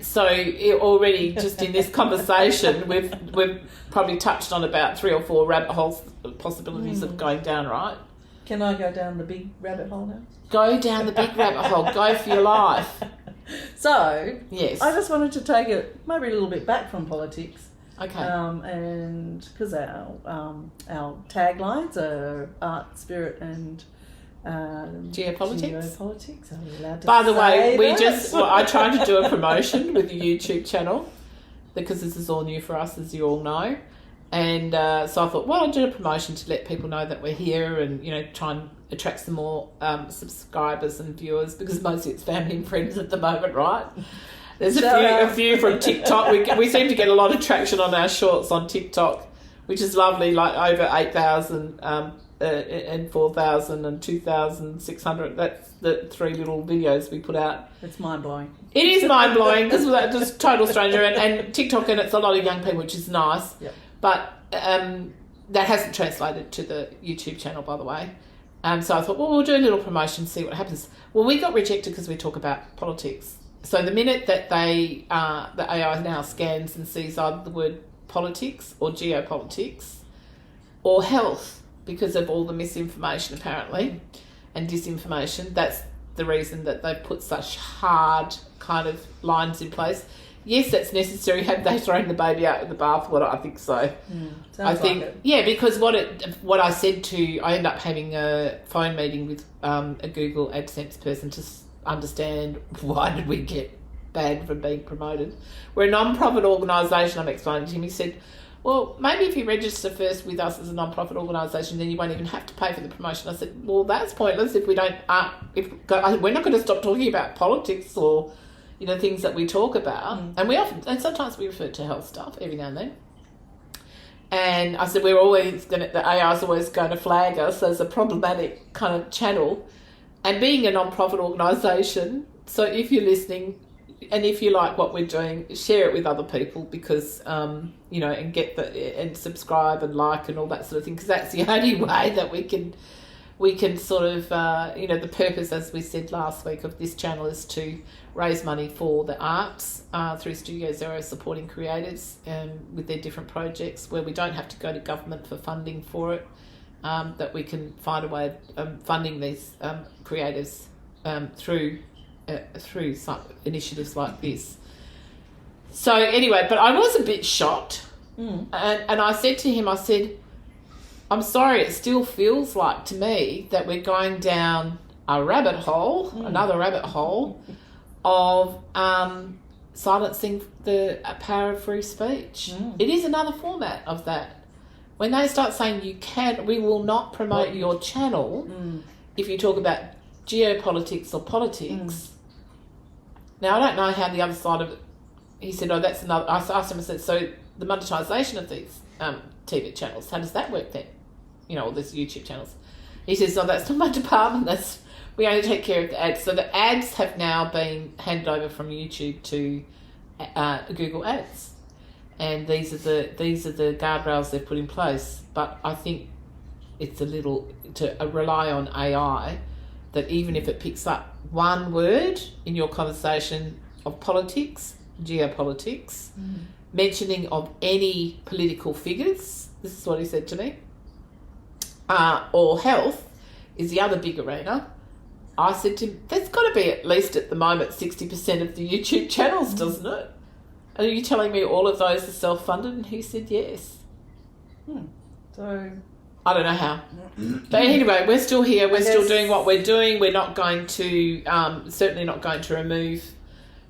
already just in this conversation, we've probably touched on about 3 or 4 rabbit holes possibilities of going down. Right? Can I go down the big rabbit hole now? Go down the big rabbit hole. Go for your life. So yes, I just wanted to take it maybe a little bit back from politics. Okay. And because our taglines are art, spirit, and geopolitics. Are we allowed to By the way, that? I tried to do a promotion with the YouTube channel because this is all new for us, as you all know. And so I thought, well, I'll do a promotion to let people know that we're here and, try and attract some more subscribers and viewers, because mostly it's family and friends at the moment, right? There's a few from TikTok. We seem to get a lot of traction on our shorts on TikTok, which is lovely, like over 8,000 and 4,000 and 2,600. That's the 3 little videos we put out. It's mind-blowing. It is mind-blowing. This was just total stranger. And TikTok, and it's a lot of young people, which is nice. Yep. But that hasn't translated to the YouTube channel, by the way. So I thought, well, we'll do a little promotion, see what happens. Well, we got rejected because we talk about politics. So the minute that the AI now scans and sees either the word politics or geopolitics or health because of all the misinformation apparently and disinformation. That's the reason that they've put such hard kind of lines in place. Yes, that's necessary. Have they thrown the baby out with the bathwater? I think so. I think, because what I said I ended up having a phone meeting with a Google AdSense person to understand why did we get banned from being promoted. We're a non-profit organisation, I'm explaining to him. He said, well, maybe if you register first with us as a non-profit organisation, then you won't even have to pay for the promotion. I said, well, that's pointless if we don't. We're not going to stop talking about politics or, things that we talk about, and sometimes we refer to health stuff every now and then. And I said, the AI is always going to flag us as a problematic kind of channel, and being a non-profit organisation. So if you're listening, and if you like what we're doing, share it with other people because, and and subscribe and like and all that sort of thing, because that's the only way that we can sort of, the purpose, as we said last week, of this channel is to raise money for the arts through Studio Zero, supporting creators with their different projects where we don't have to go to government for funding for it, that we can find a way of funding these creators through some initiatives like this. So anyway, but I was a bit shocked, and I said to him, I'm sorry, it still feels like to me that we're going down a rabbit hole, another rabbit hole of silencing the power of free speech. It is another format of that. When they start saying we will not promote your channel if you talk about geopolitics or politics. Now, I don't know how the other side of it, he said, that's another, I asked him, I said, so the monetisation of these TV channels, how does that work then? All these YouTube channels. He says, no, that's not my department, we only take care of the ads. So the ads have now been handed over from YouTube to Google Ads. And these are the guardrails they've put in place. But I think it's a little to rely on AI, that even if it picks up one word in your conversation of politics, geopolitics, mentioning of any political figures, this is what he said to me, or health is the other big arena. I said to him, that's got to be at least at the moment 60% of the YouTube channels, doesn't it? And are you telling me all of those are self-funded? And he said yes. So I don't know how. But anyway, we're still here. We're still doing what we're doing. We're not going to, certainly not going to remove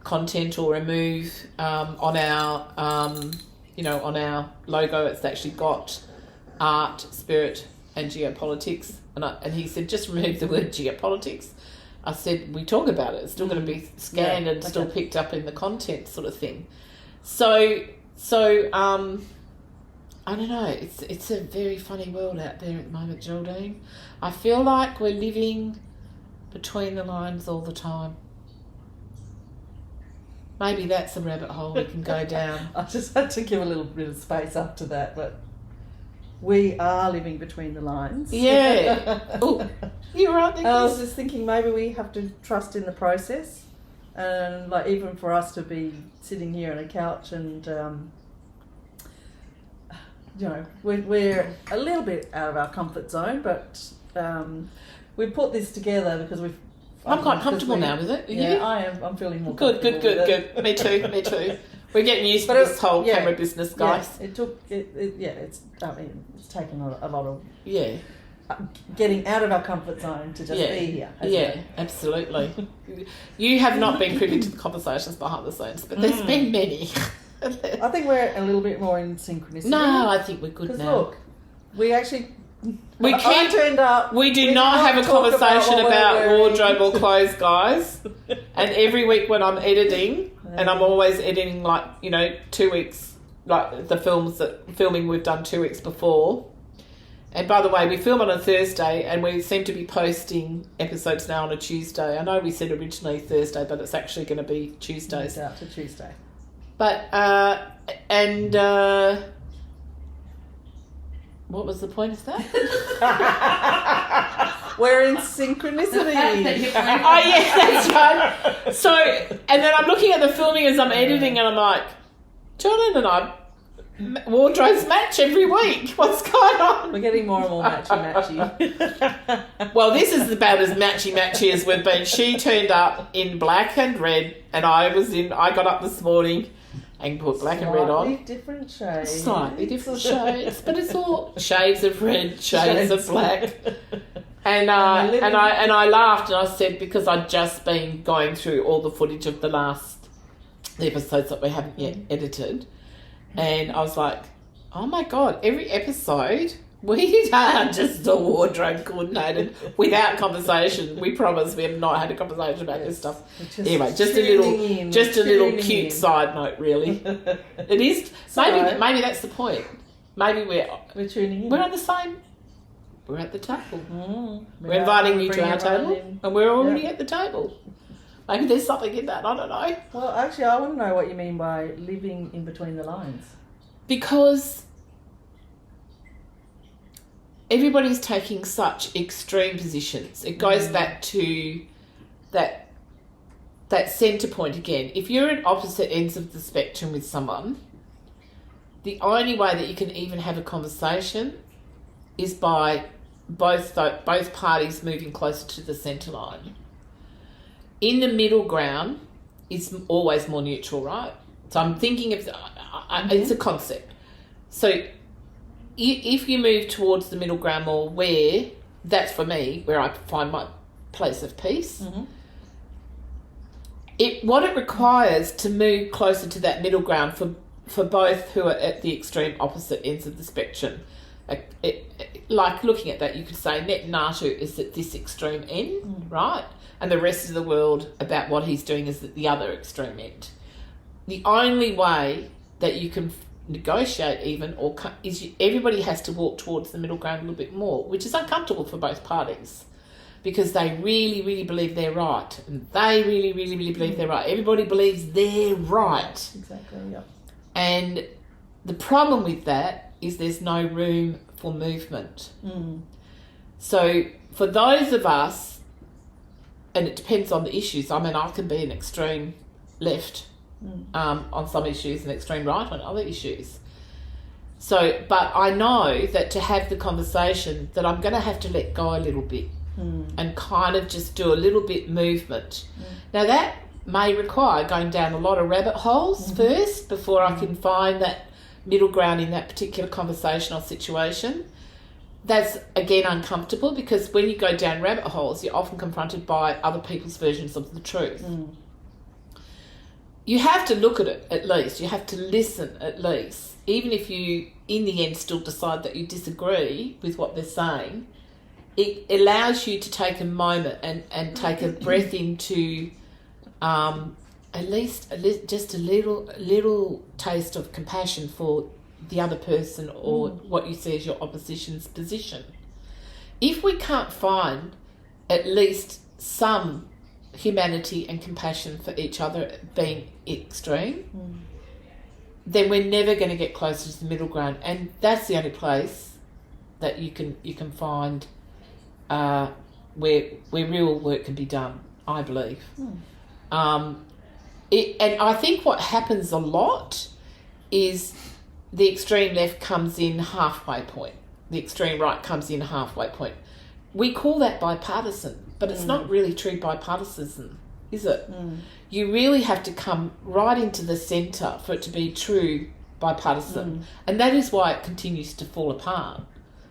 content or remove on our, on our logo. It's actually got art, spirit, and geopolitics. And he said, just remove the word geopolitics. I said, we talk about it. It's still going to be scanned and still picked up in the content sort of thing. So I don't know. It's a very funny world out there at the moment, Geraldine. I feel like we're living between the lines all the time. Maybe that's a rabbit hole we can go down. I just had to give a little bit of space after that, but we are living between the lines. Yeah. Oh, you're right there. I was just thinking maybe we have to trust in the process, and like even for us to be sitting here on a couch and we're a little bit out of our comfort zone, but we put this together because we've. I'm quite comfortable now with it. Yeah, I am. I'm feeling more good. Me too. We're getting used to this whole camera business, guys. Yeah, it's taken a lot of getting out of our comfort zone to just be here. Yeah, absolutely. You have not been privy to the conversations behind the scenes, but there's been many. I think we're a little bit more in synchronicity. No, I think we're good now. Look, we actually. We turned up. We do not have a conversation about wardrobe or clothes, guys. And every week when I'm editing, and I'm always editing 2 weeks, like the filming we've done 2 weeks before. And by the way, we film on a Thursday, and we seem to be posting episodes now on a Tuesday. I know we said originally Thursday, but it's actually going to be Tuesdays. It's out to Tuesday. But what was the point of that? We're in synchronicity. Oh yeah, that's right. So, and then I'm looking at the filming as I'm editing, and I'm like, Jordan and I wardrobes match every week. What's going on? We're getting more and more matchy. Well, this is about as matchy as we've been. She turned up in black and red, and I got up this morning and put black and red on. Slightly different shades. Slightly different shades, but it's all shades of red, shades of black. And I laughed and I said, because I'd just been going through all the footage of the last episodes that we haven't yet edited, and I was like, oh my God, every episode we are just a wardrobe coordinated without conversation. We promise we have not had a conversation about this stuff. Anyway, just a little cute side note, really. It is maybe that's the point. Maybe we're tuning in. We're on the same. We're at the table. We're inviting you to our table, and we're already at the table. Maybe there's something in that. I don't know. Well, actually, I want to know what you mean by living in between the lines. Because everybody's taking such extreme positions. It goes back to that centre point again. If you're at opposite ends of the spectrum with someone, the only way that you can even have a conversation is by both parties moving closer to the centre line. In the middle ground is always more neutral, right? So I'm thinking of it's a concept. So if you move towards the middle ground more, where that's for me where I find my place of peace. What it requires to move closer to that middle ground for both who are at the extreme opposite ends of the spectrum. Like looking at that, you could say Netanyahu is at this extreme end, right? And the rest of the world about what he's doing is at the other extreme end. The only way that you can negotiate even is everybody has to walk towards the middle ground a little bit more, which is uncomfortable for both parties because they really, really believe they're right. And they really, really, really believe they're right. Everybody believes they're right. Exactly, yeah. And the problem with that is there's no room for movement. So for those of us, and it depends on the issues. I mean, I can be an extreme left on some issues and extreme right on other issues. So, but I know that to have the conversation that I'm going to have to let go a little bit and kind of just do a little bit movement. Now that may require going down a lot of rabbit holes first before I can find that middle ground in that particular conversation or situation. That's, again, uncomfortable because when you go down rabbit holes, you're often confronted by other people's versions of the truth. You have to look at it, at least. You have to listen, at least. Even if you, in the end, still decide that you disagree with what they're saying, it allows you to take a moment and take a breath into at least just a little taste of compassion for the other person or what you see as your opposition's position. If we can't find at least some humanity and compassion for each other being extreme, then we're never going to get closer to the middle ground, and that's the only place that you can find where real work can be done, I believe. And I think what happens a lot is the extreme left comes in halfway point. The extreme right comes in halfway point. We call that bipartisan, but it's not really true bipartisan, is it? You really have to come right into the centre for it to be true bipartisan. And that is why it continues to fall apart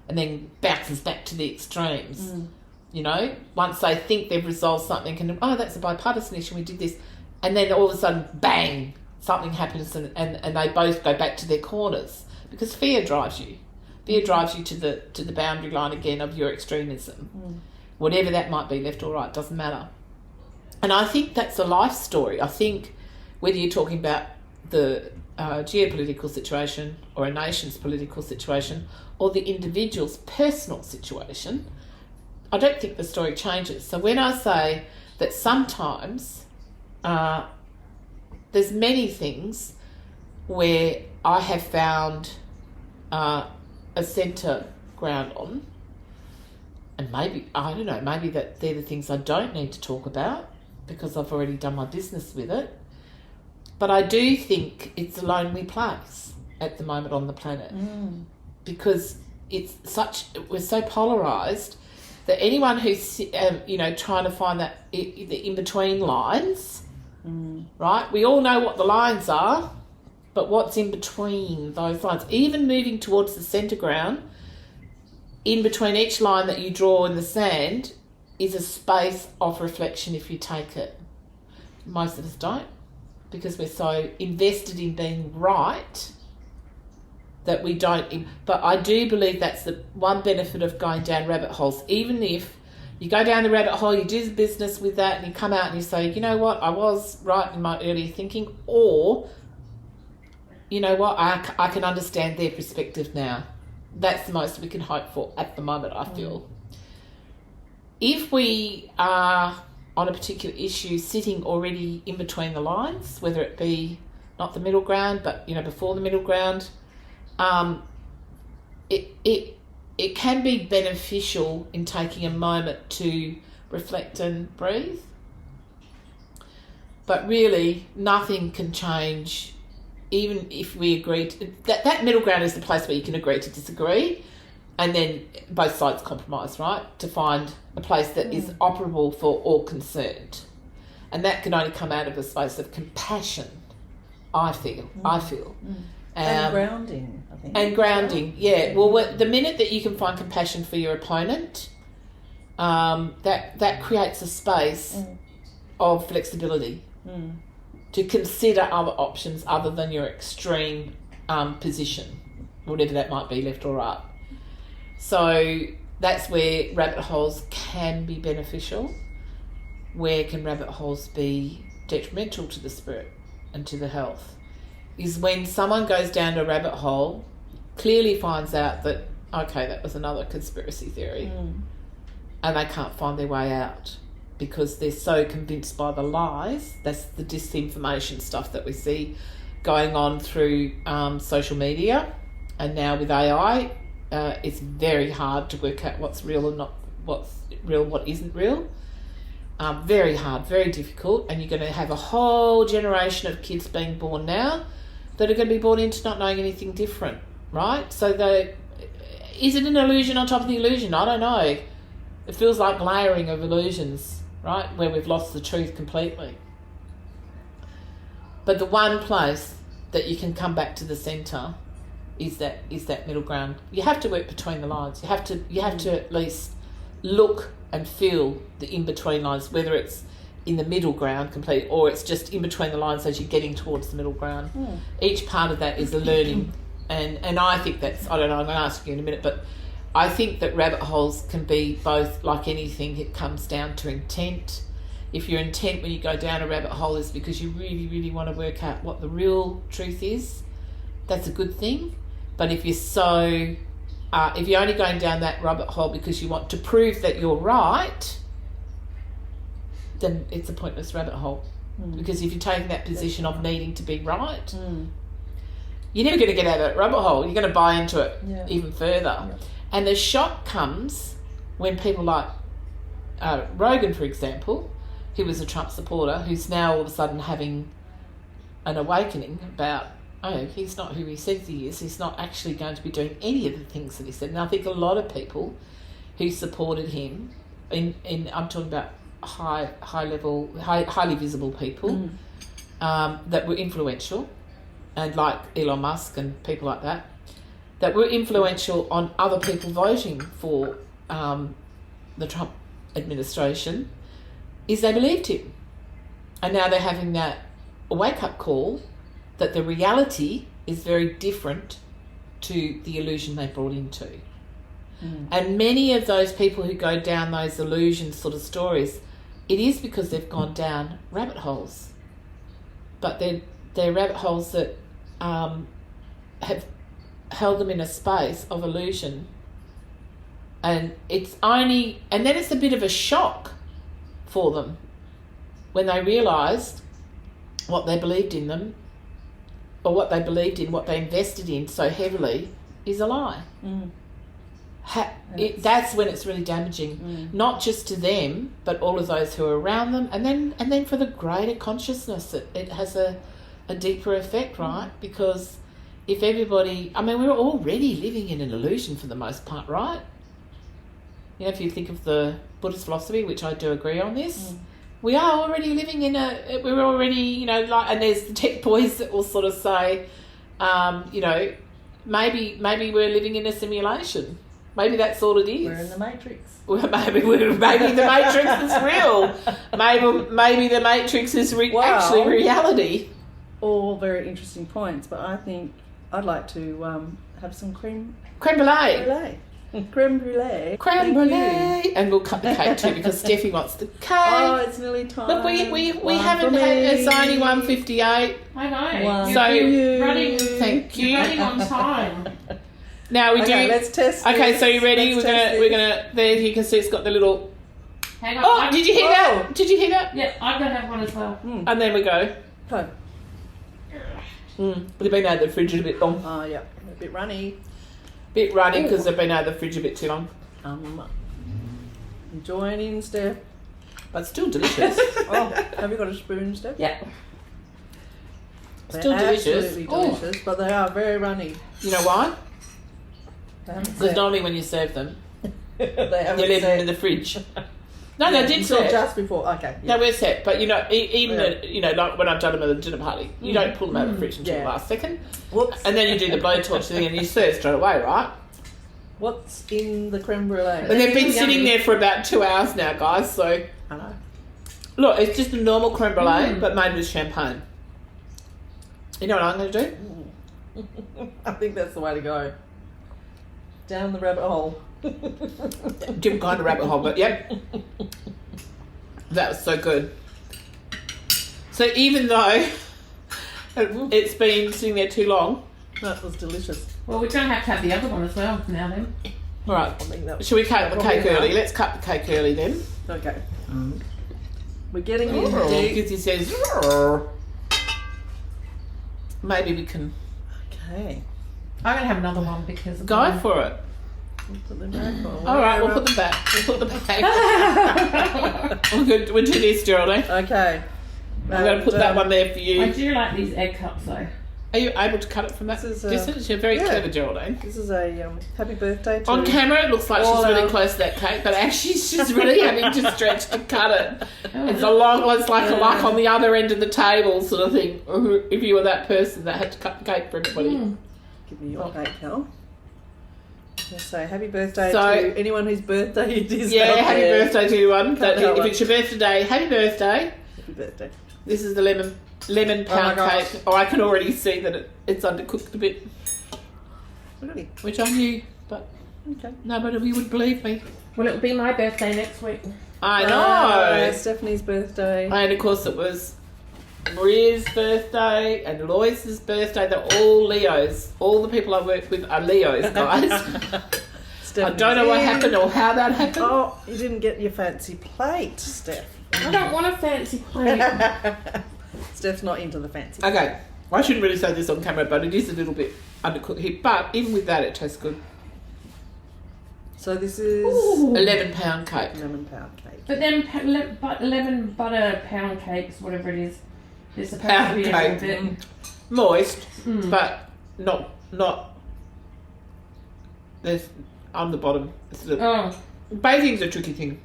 and then bounces back to the extremes. You know, once they think they've resolved something and, oh, that's a bipartisan issue, we did this. And then all of a sudden, bang, something happens and they both go back to their corners because fear drives you. Fear drives you to the boundary line again of your extremism. Whatever that might be, left or right, doesn't matter. And I think that's a life story. I think whether you're talking about the geopolitical situation or a nation's political situation or the individual's personal situation, I don't think the story changes. So when I say that sometimes there's many things where I have found a centre ground on, and maybe, I don't know, maybe that they're the things I don't need to talk about because I've already done my business with it. But I do think it's a lonely place. at the moment on the planet, because we're so polarized that anyone who's trying to find that the in between lines, right? We all know what the lines are, but what's in between those lines? Even moving towards the center ground, in between each line that you draw in the sand is a space of reflection if you take it. Most of us don't, because we're so invested in being right that we don't. But I do believe that's the one benefit of going down rabbit holes. Even if you go down the rabbit hole, you do the business with that, and you come out and you say, you know what, I was right in my earlier thinking, or you know what, I can understand their perspective now. That's the most we can hope for at the moment, I feel. If we are on a particular issue sitting already in between the lines, whether it be not the middle ground, but before the middle ground, it can be beneficial in taking a moment to reflect and breathe. But really, nothing can change, even if we agree to, that middle ground is the place where you can agree to disagree, and then both sides compromise, right, to find a place that is operable for all concerned. And that can only come out of a space of compassion, I feel. And grounding, I think. And grounding, yeah. Well, the minute that you can find compassion for your opponent, that creates a space of flexibility to consider other options other than your extreme position, whatever that might be, left or right. So that's where rabbit holes can be beneficial. Where can rabbit holes be detrimental to the spirit and to the health? Is when someone goes down a rabbit hole, clearly finds out that, okay, that was another conspiracy theory, and they can't find their way out because they're so convinced by the lies. That's the disinformation stuff that we see going on through social media, and now with AI, it's very hard to work out what's real and not what's real, what isn't real. Very hard, very difficult, and you're going to have a whole generation of kids being born now that are going to be born into not knowing anything different, right? So is it an illusion on top of the illusion? I don't know. It feels like layering of illusions, right, where we've lost the truth completely. But the one place that you can come back to the centre is that middle ground. You have to work between the lines. You have to at least look and feel the in-between lines, whether it's in the middle ground complete or it's just in between the lines as you're getting towards the middle ground. Each part of that is a learning, and I think that's, I don't know, I'm going to ask you in a minute, but I think that rabbit holes can be both, like anything, it comes down to intent. If your intent when you go down a rabbit hole is because you really, really want to work out what the real truth is, that's a good thing. But if you're if you're only going down that rabbit hole because you want to prove that you're right, then it's a pointless rabbit hole. Because if you're taking that position of needing to be right, you're never going to get out of that rabbit hole. You're going to buy into it even further. And the shock comes when people like Rogan, for example, who was a Trump supporter, who's now all of a sudden having an awakening about, oh, he's not who he says he is. He's not actually going to be doing any of the things that he said. And I think a lot of people who supported him, I'm talking about highly visible people that were influential, and like Elon Musk and people like that were influential on other people voting for the Trump administration, is they believed him. And now they're having that wake-up call that the reality is very different to the illusion they brought into. And many of those people who go down those illusion sort of stories, it is because they've gone down rabbit holes. But they're rabbit holes that have held them in a space of illusion. And then it's a bit of a shock for them when they realised what they believed in them, or what they believed in, what they invested in so heavily, is a lie. That's when it's really damaging, not just to them, but all of those who are around them, and then for the greater consciousness, it has a deeper effect, right? Because if everybody, I mean, we're already living in an illusion for the most part, right? You know, if you think of the Buddhist philosophy, which I do agree on this, we are already living in we're already, you know, like, and there's the tech boys that will sort of say, you know, maybe we're living in a simulation. Maybe that's all it is. We're in the Matrix. Well, maybe the Matrix is real. Maybe the Matrix is actually reality. All very interesting points, but I think I'd like to have some creme Brulee. Creme brulee. Creme brulee. And we'll cut the cake too because Steffi wants the cake. Oh, it's nearly time. Look, we haven't had, it's only 1:58. I know. One so, running, thank you. running on time. Now we okay, do. Let's test. Okay, so you ready? Let's We're gonna. There you can see it's got the little. Hang on. Oh, did you hear that? Did you hear that? Yeah, I'm going to have one as well. And then we go. Go. They've been out of the fridge a bit long. Oh yeah, a bit runny. Bit runny because they've been out of the fridge a bit too long. Joining, Steph. But still delicious. Oh, have you got a spoon, Steph? Yeah. They're Still delicious. Absolutely delicious, but they are very runny. You know why? Because Because normally when you serve them, they haven't you leave them set. in the fridge. No, they did Until set. just before. Okay. No, we're set. But you know, even you know, like when I've done them at a dinner party, you don't pull them out of the fridge until the last second. Whoops. And then you do the blowtorch thing and you serve straight away, right? What's in the creme brulee? And they've been sitting there for about 2 hours now, guys. So I know. look, it's just a normal creme brulee, but made with champagne. You know what I'm going to do? I think that's the way to go. Down the rabbit hole. Different kind of rabbit hole, but yep. That was so good. So even though it's been sitting there too long. That was delicious. Well, we're going to have the other one as well now then. All right. I think that Should we cut the cake probably early? Let's cut the cake early then. Okay. We're getting in Because deep. he says, maybe we can Okay. I'm going to have another one because... go for it. We'll put them back on. All right, we'll put them back. We'll put them back. We'll do this, Geraldine. Okay. I'm going to put that one there for I you. do like these egg cups though. Are you able to cut it from that This is, distance? You're very yeah. clever, Geraldine. This is a happy birthday to On camera, it looks like all she's really our- close to that cake, but actually she's really having to stretch to cut it. It's a long one. It's like on the other end of the table sort of thing. If you were that person that had to cut the cake for everybody. Give me your cake, Kel. Just say happy birthday So- to anyone whose birthday it is. Yeah, out happy there. birthday to everyone. Cut that If one. it's your birthday, happy birthday. Happy birthday. This is the lemon pound gosh. cake. Oh, I can already see that it's undercooked a bit, Really? which I knew, but Okay. nobody would believe me. Well, it'll be my birthday next week. I know. Stephanie's birthday. And of course it was Maria's birthday and Lois's birthday. They're all Leos. All the people I work with are Leos, guys. I Stephanie's don't know what in. happened or how that happened. Oh, you didn't get your fancy plate, Steph. I don't want a fancy plate. Steph's not into the fancy. Okay, I shouldn't really say this on camera, but it is a little bit undercooked here. But even with that, it tastes good. So this is 11-pound cake. lemon pound cake. But then lemon butter pound cakes, whatever it is, they're supposed Pound to be a cake. little bit... Moist, but not. There's on the bottom. It's a, Oh, baking's a tricky thing,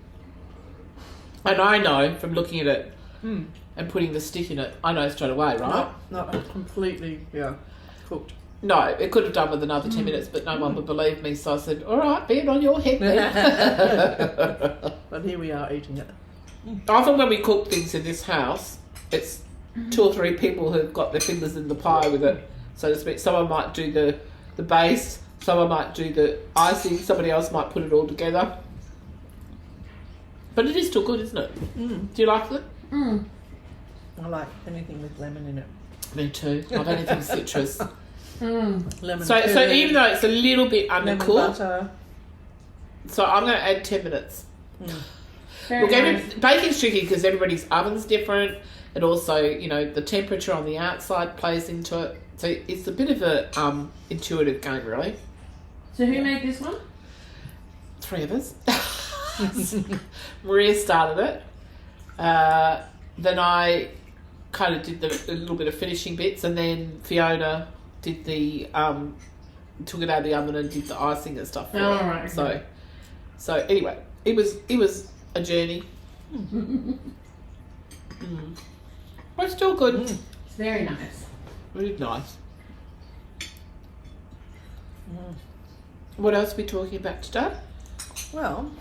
and I know from looking at it and putting the stick in it, I know straight away, right? Not completely, cooked. No, it could have done with another 10 minutes, but no one would believe me. So I said, "All right, be it on your head." Then. But here we are eating it. Often when we cook things in this house, it's 2 or 3 people who've got their fingers in the pie with it, so to speak. Someone might do the base, someone might do the icing, somebody else might put it all together. But it is still good, isn't it? Do you like it? I like anything with lemon in it. Me too. I've anything citrus. Lemon So curd, even though it's a little bit lemon undercooked, butter. so I'm going to add 10 minutes. very Look, nice. baking's tricky because everybody's oven's different, and also, you know, the temperature on the outside plays into it. So it's a bit of a intuitive game, really. So who made this one? 3 of us. Maria started it. Then I kind of did a little bit of finishing bits, and then Fiona did the took it out of the oven and did the icing and stuff for Oh, it. right. So anyway, it was a journey. But still good. It's very nice. Really nice. What else are we talking about today? Well,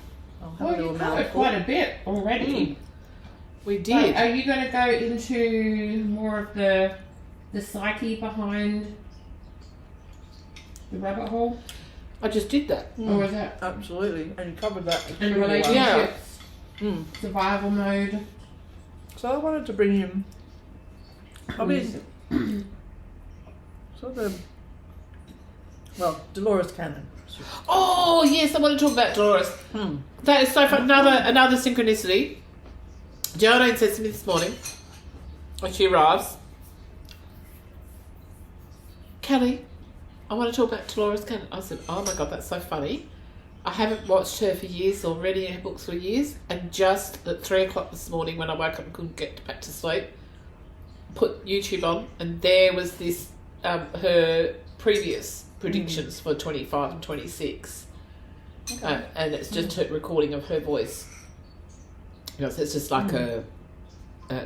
I'll have Well, a you little covered mouthful. quite a bit already. We So did. are you going to go into more of the psyche behind the rabbit hole? I just did that. Or is that Absolutely, and you covered that. in extremely well. relationships, Mm. survival mode? So I wanted to bring in, Dolores Cannon. Oh yes, I want to talk about Dolores. That is so fun. Another synchronicity. Geraldine says to me this morning when she arrives, Kelli, I want to talk about Dolores Cannon. I said, oh my God, that's so funny. I haven't watched her for years or read her books for years, and just at 3 o'clock this morning when I woke up and couldn't get back to sleep, put YouTube on, and there was this her previous predictions for 25 and 26. Okay. And it's just her recording of her voice. You know, so it's just like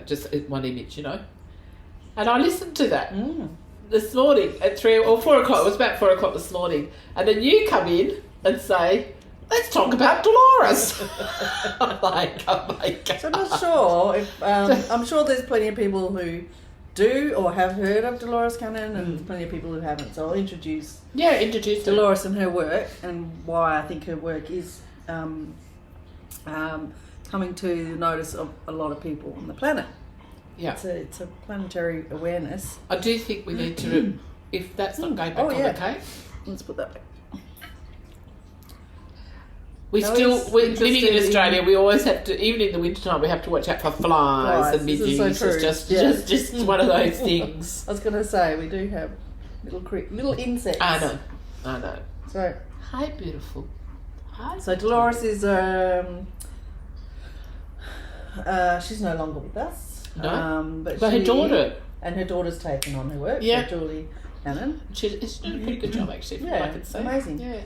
just one image, you know. And I listened to that this morning at 3 or 4 o'clock. It was about 4 o'clock this morning, and then you come in and say, "Let's talk about Dolores." I'm like, oh my God. So I'm not sure if I'm sure there's plenty of people who do or have heard of Dolores Cannon, and plenty of people who haven't. So I'll introduce Introduce her. Dolores and her work, and why I think her work is coming to the notice of a lot of people on the planet. Yeah, It's a planetary awareness. I do think we need to. If that's not going back on, okay. Let's put that back. We No, still, it's living in interesting. Australia, we always have to, even in the wintertime, we have to watch out for flies and This midges. is so true. It's just one of those things. I was going to say, we do have little insects. I know. So Hi, beautiful. Hi. So Dolores is she's no longer with us. No. But But her daughter, and her daughter's taken on her work. Yeah. So Julie Cannon. she's doing a pretty good job actually, from what I can say. Amazing. Yeah.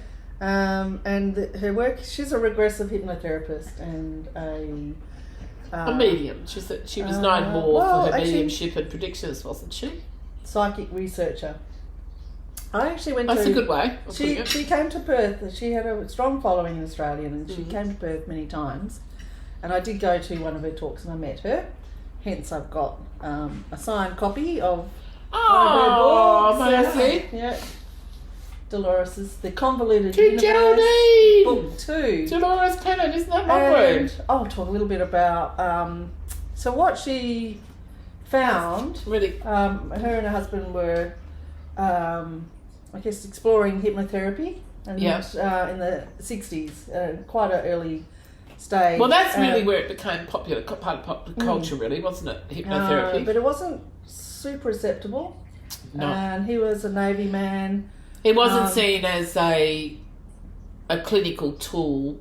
And her work. She's a regressive hypnotherapist and A medium. She was known more well, for her actually- mediumship and predictions, wasn't she? psychic researcher. I actually went That's to. a good way. of putting it. She came to Perth. She had a strong following in Australia, and she came to Perth many times. And I did go to one of her talks, and I met her. Hence, I've got a signed copy of Oh, one of her books. mercy. Yeah. Dolores's The Convoluted To Universe, Geraldine! Book 2. Dolores Cannon, isn't that lovely? And I'll talk a little bit about so what she found. Really. Her and her husband were, I guess, exploring hypnotherapy, and Yeah. in the 60s, quite an early stage. Well, that's really where it became popular, part of popular culture, really, wasn't it? Hypnotherapy. But it wasn't super acceptable. No. And he was a Navy man. It wasn't seen as a clinical tool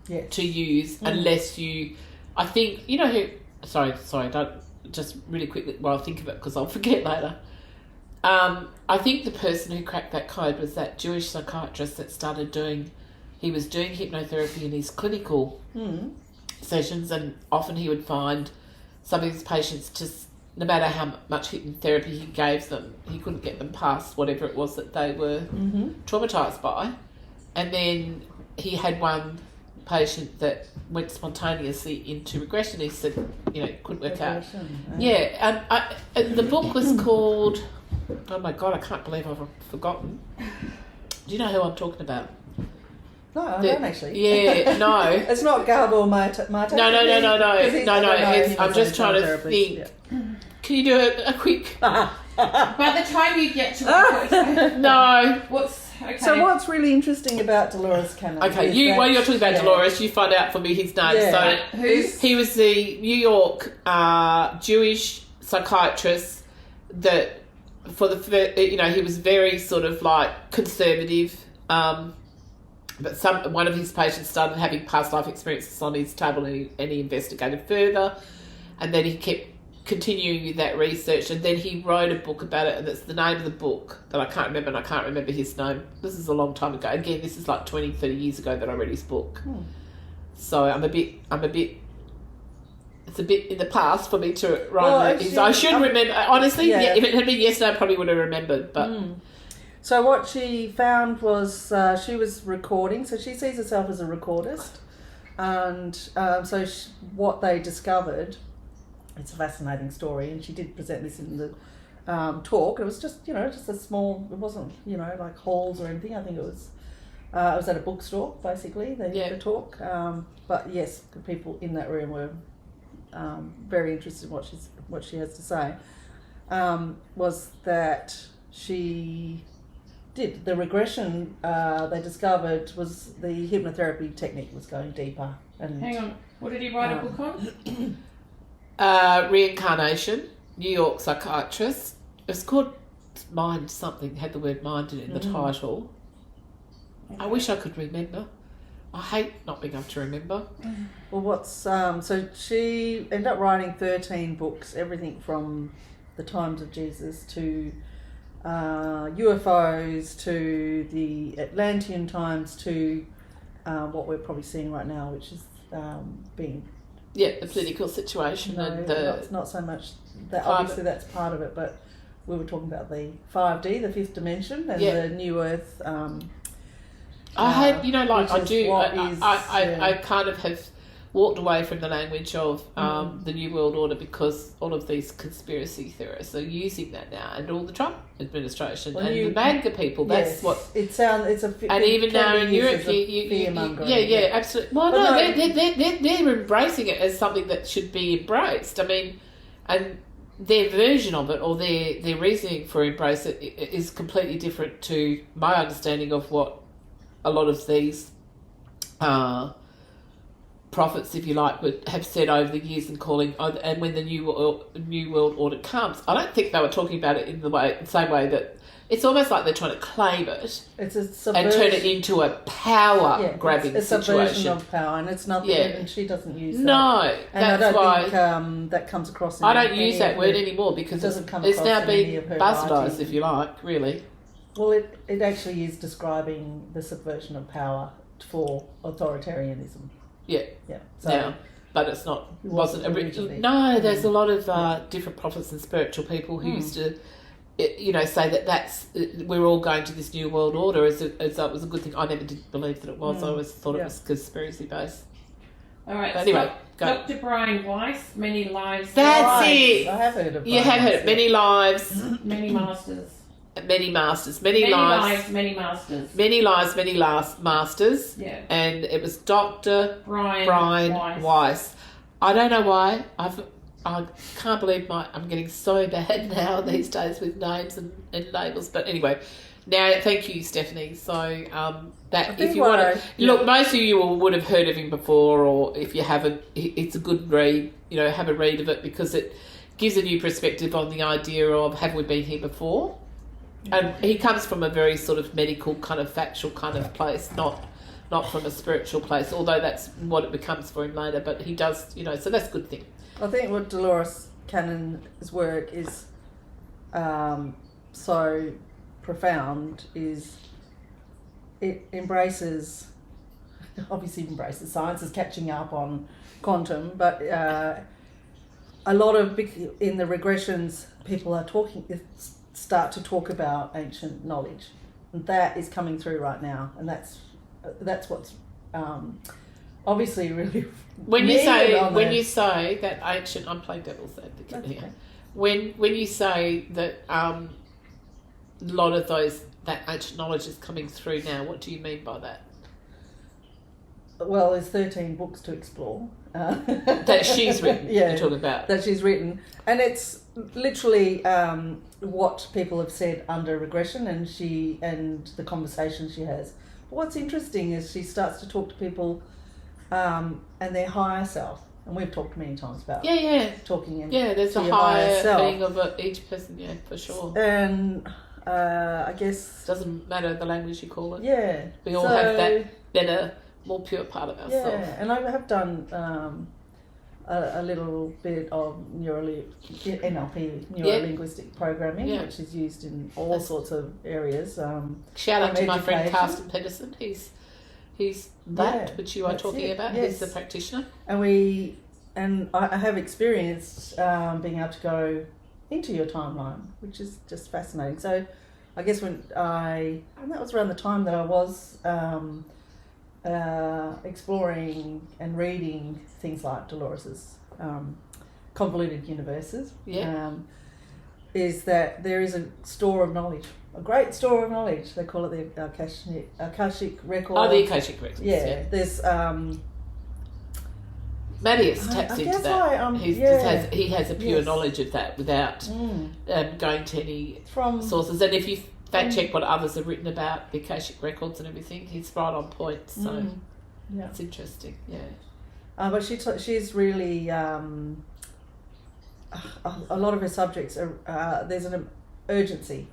Yes. to use unless you, I think, you know who, sorry, don't, just really quickly while I think of it because I'll forget later. I think the person who cracked that code was that Jewish psychiatrist that started he was doing hypnotherapy in his clinical sessions, and often he would find some of his patients just, no matter how much hypnotherapy he gave them, he couldn't get them past whatever it was that they were traumatised by. And then he had one patient that went spontaneously into regression. He said, it couldn't work out. Yeah, and the book was called, oh my God, I can't believe I've forgotten. Do you know who I'm talking about? No, I don't actually. Yeah, no. It's not Gabor Mate. No. I'm just trying to think. Yeah. Can you do a quick? By the time you get to No. what's okay? So what's really interesting about Dolores Cannon? Okay, is while that- you're talking about Dolores, you find out for me his name. Yeah. So Who's he was the New York Jewish psychiatrist that, he was very sort of like conservative. But one of his patients started having past life experiences on his table, and he investigated further, and then he kept continuing with that research, and then he wrote a book about it, and it's the name of the book that I can't remember, and I can't remember his name. This is a long time ago. Again, this is like 20, 30 years ago that I read his book. So I'm a bit it's a bit in the past for me to write. I should remember, honestly. Yeah. If it had been yesterday, I probably would have remembered. But so what she found was she was recording. So she sees herself as a recordist, and so what they discovered. It's a fascinating story, and she did present this in the talk. It was just a small. It wasn't like halls or anything. I think it was at a bookstore basically. The talk. But yes, the people in that room were very interested in what she has to say. Was that she did the regression? They discovered was the hypnotherapy technique was going deeper. And hang on, what did he write a book on? Reincarnation, New York psychiatrist. It's called Mind something, had the word mind in it, the title. I wish I could remember. I hate not being able to remember. Well, so she ended up writing 13 books, everything from the times of Jesus to UFOs to the Atlantean times to what we're probably seeing right now, which is being... Yeah, the political situation and the... Not so much that, obviously that's part of it, but we were talking about the 5D, the fifth dimension, and the New Earth... I had, I kind of have walked away from the language of the New World Order because all of these conspiracy theorists are using that now, and all the Trump administration and the MAGA people. That's what it sounds. And even now in Europe, you absolutely. Well, no, they're embracing it as something that should be embraced. I mean, and their version of it or their reasoning for embrace it is completely different to my understanding of what a lot of these prophets, if you like, would have said over the years and calling, and when the New World Order comes, I don't think they were talking about it in the same way that it's almost like they're trying to claim it and turn it into a power-grabbing situation. It's a version of power, and it's nothing, and she doesn't use that. No, and that's why that comes across. I don't use that word anymore because it's now been bastardised, if you like, really. Well, it actually is describing the subversion of power for authoritarianism. Yeah. So now, but it's not. Wasn't originally. No, there's a lot of different prophets and spiritual people who used to, say that's we're all going to this new world order as it was a good thing. I never did believe that it was. I always thought it was conspiracy based. All right. But anyway, go. Dr. Brian Weiss, Many Lives. That's it. I have heard of. You have heard it. Many lives. Many masters. Many masters, many lives, many masters. Many lives, many masters. Yeah. And it was Dr. Brian Weiss. I don't know why. I can't believe I'm getting so bad now these days with names and labels. But anyway, now thank you, Stephanie. So that if you want to look, most of you would have heard of him before, or if you haven't, it's a good read. Have a read of it because it gives a new perspective on the idea of have we been here before. And he comes from a very sort of medical kind of factual kind of place, not from a spiritual place, although that's what it becomes for him later. But he does, so that's a good thing. I think what Dolores Cannon's work is so profound is it obviously embraces science is catching up on quantum, but a lot of in the regressions people are start to talk about ancient knowledge, and that is coming through right now, and that's what's obviously really when you say that ancient, I'm playing devil's advocate here. Okay. When you say that a lot of that ancient knowledge is coming through now, what do you mean by that? Well, there's 13 books to explore that she's written. You're talking about that she's written, and it's literally what people have said under regression, and the conversation she has. But what's interesting is she starts to talk to people and their higher self, and we've talked many times about talking in there's a higher being of each person, for sure. And I guess doesn't matter the language you call it. Yeah, we all have that better, more pure part of ourselves. Yeah, and I have done a little bit of NLP, neuro-linguistic programming, which is used in all sorts of areas. Shout out to my friend education. Carsten Pedersen. He's that which you are talking about. Yes. He's the practitioner. And I have experienced being able to go into your timeline, which is just fascinating. So I guess and that was around the time that I was exploring and reading things like Dolores's Convoluted Universes. Is that there is a store of knowledge, a great store of knowledge. They call it the Akashic record. Oh, the Akashic records. Yeah, there's Mattias taps into that. He has a pure knowledge of that without going to any sources. And if you fact check what others have written about the Akashic records and everything, he's right on point. So it's interesting. Yeah. But she's really a lot of her subjects are there's an urgency,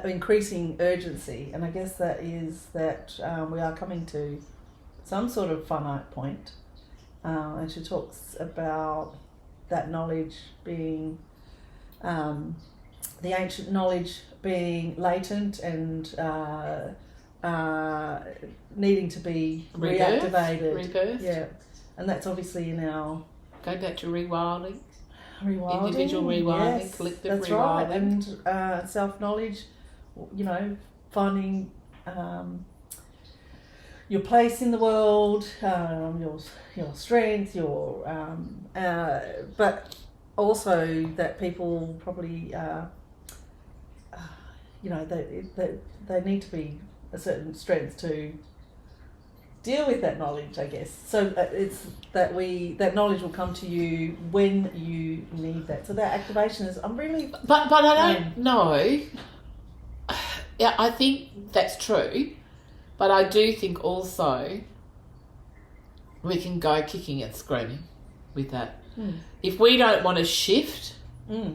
increasing urgency, and I guess that is that we are coming to some sort of finite point. And she talks about that knowledge being, the ancient knowledge being latent and needing to be reactivated. Rebirth. Yeah, and that's obviously in our... Going back to rewilding. Individual rewilding, collective that's rewilding. Right. And self-knowledge, finding your place in the world, your strength, but also that people probably, they need to be a certain strength to deal with that knowledge, I guess. So it's that knowledge will come to you when you need that. So that activation is, But I don't know. Yeah, I think that's true. But I do think also we can go kicking and screaming with that. If we don't want to shift, I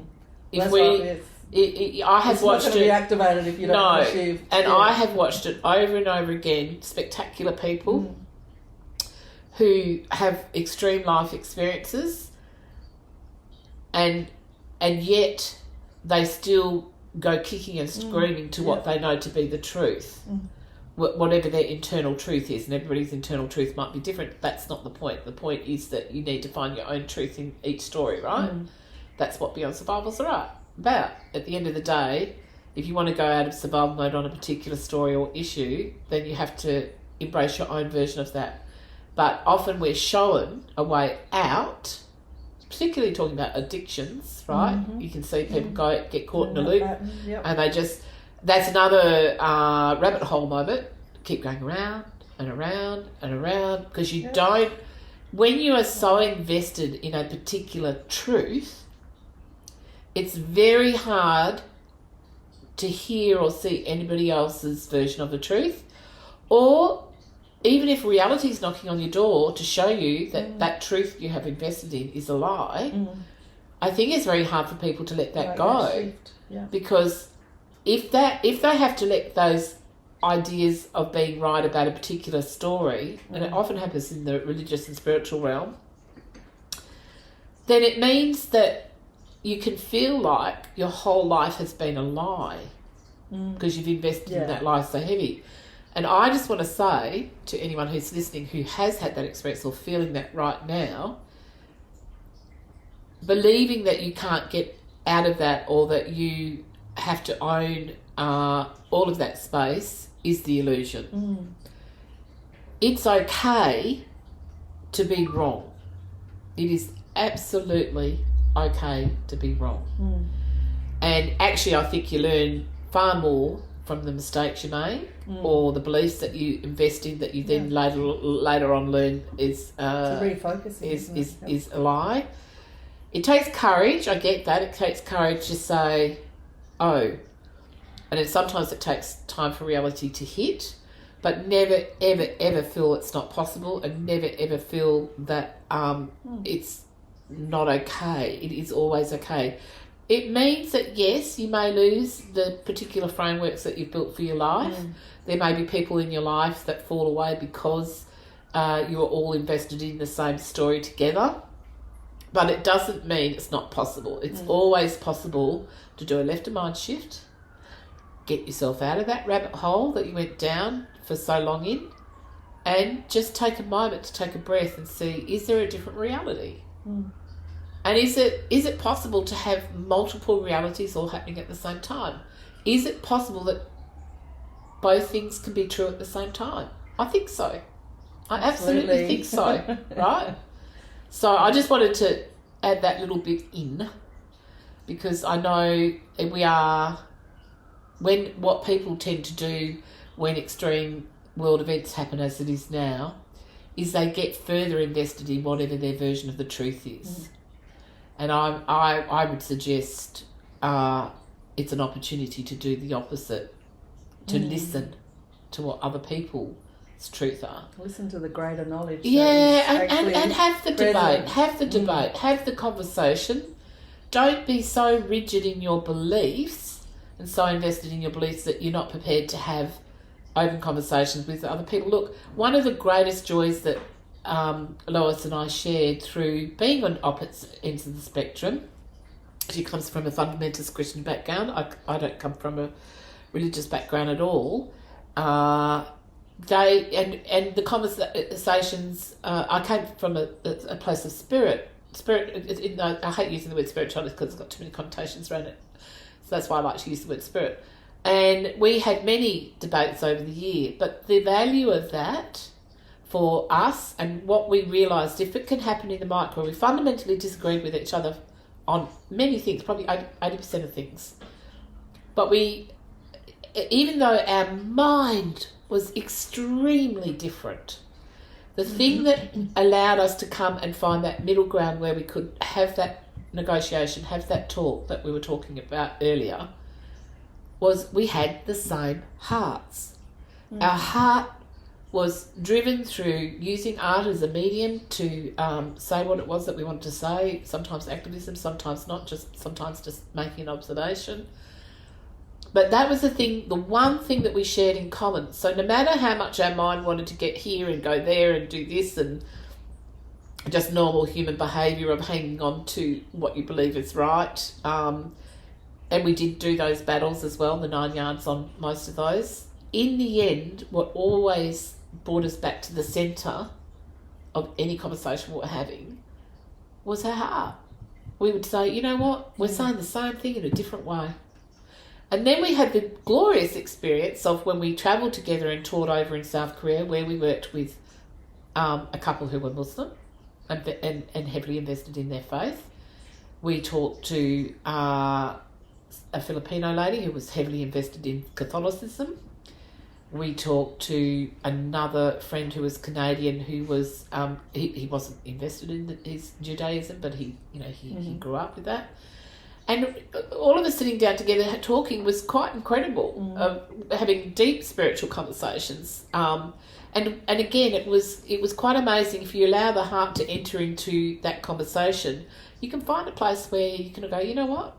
have watched it. It's not going to be activated if you don't want to shift. And I have watched it over and over again. Spectacular people who have extreme life experiences, and yet they still go kicking and screaming to what they know to be the truth. Whatever their internal truth is, and everybody's internal truth might be different. That's not the point. The point is that you need to find your own truth in each story, right? That's what Beyond Survival's about. At the end of the day, if you want to go out of survival mode on a particular story or issue, then you have to embrace your own version of that. But often we're shown a way out, particularly talking about addictions, right? You can see people get caught in a loop, and they just... That's another rabbit hole moment. Keep going around and around and around, because you don't... When you are so invested in a particular truth, it's very hard to hear or see anybody else's version of the truth. Or even if reality is knocking on your door to show you that that truth you have invested in is a lie, I think it's very hard for people to let that go. Because if they have to let those ideas of being right about a particular story, and it often happens in the religious and spiritual realm, then it means that you can feel like your whole life has been a lie because you've invested in that lie so heavy. And I just want to say to anyone who's listening who has had that experience or feeling that right now, believing that you can't get out of that or that you have to own all of that space is the illusion. It's okay to be wrong. It is absolutely okay to be wrong. And actually I think you learn far more from the mistakes you made or the beliefs that you invest in that you then later on learn is is a lie. It takes courage, I get that. It takes courage to say, oh, and then sometimes it takes time for reality to hit, but never, ever, ever feel it's not possible, and never, ever feel that it's not okay. It is always okay. It means that, yes, you may lose the particular frameworks that you've built for your life. There may be people in your life that fall away because you are all invested in the same story together. but it doesn't mean it's not possible. It's always possible to do a left of mind shift, get yourself out of that rabbit hole that you went down for so long in, and just take a moment to take a breath and see, is there a different reality? And is it possible to have multiple realities all happening at the same time? Is it possible that both things can be true at the same time? I think so. I absolutely think so, right? So I just wanted to add that little bit in, because I know we are, what people tend to do when extreme world events happen as it is now, is they get further invested in whatever their version of the truth is. And I would suggest it's an opportunity to do the opposite, to listen to what other people's truth are. Listen to the greater knowledge. Yeah, and have the debate, have the conversation. Don't be so rigid in your beliefs and so invested in your beliefs that you're not prepared to have open conversations with other people. Look, one of the greatest joys that Lois and I shared through being on opposite ends of the spectrum, she comes from a fundamentalist Christian background, I don't come from a religious background at all, and the conversations, I came from a place of spirit, I hate using the word spirituality because it's got too many connotations around it, so that's why I like to use the word spirit. And we had many debates over the year, but the value of that for us, and what we realised, if it can happen in the micro, we fundamentally disagreed with each other on many things, probably 80% of things. But even though our mind was extremely different, the thing that allowed us to come and find that middle ground where we could have that negotiation, have that talk that we were talking about earlier, was we had the same hearts. Our heart was driven through using art as a medium to say what it was that we wanted to say, sometimes activism, sometimes not, sometimes just making an observation. But that was the one thing that we shared in common. So no matter how much our mind wanted to get here and go there and do this, and just normal human behaviour of hanging on to what you believe is right, and we did do those battles as well, the 9 yards on most of those. In the end, what always brought us back to the centre of any conversation we were having was our heart. We would say, you know what, we're saying the same thing in a different way. And then we had the glorious experience of when we travelled together and toured over in South Korea, where we worked with a couple who were Muslim and heavily invested in their faith. We talked to a Filipino lady who was heavily invested in Catholicism. We talked to another friend who was Canadian, who was he wasn't invested in his Judaism, but he grew up with that. And all of us sitting down together talking was quite incredible, having deep spiritual conversations. And again, it was quite amazing. If you allow the heart to enter into that conversation, you can find a place where you can go, you know what,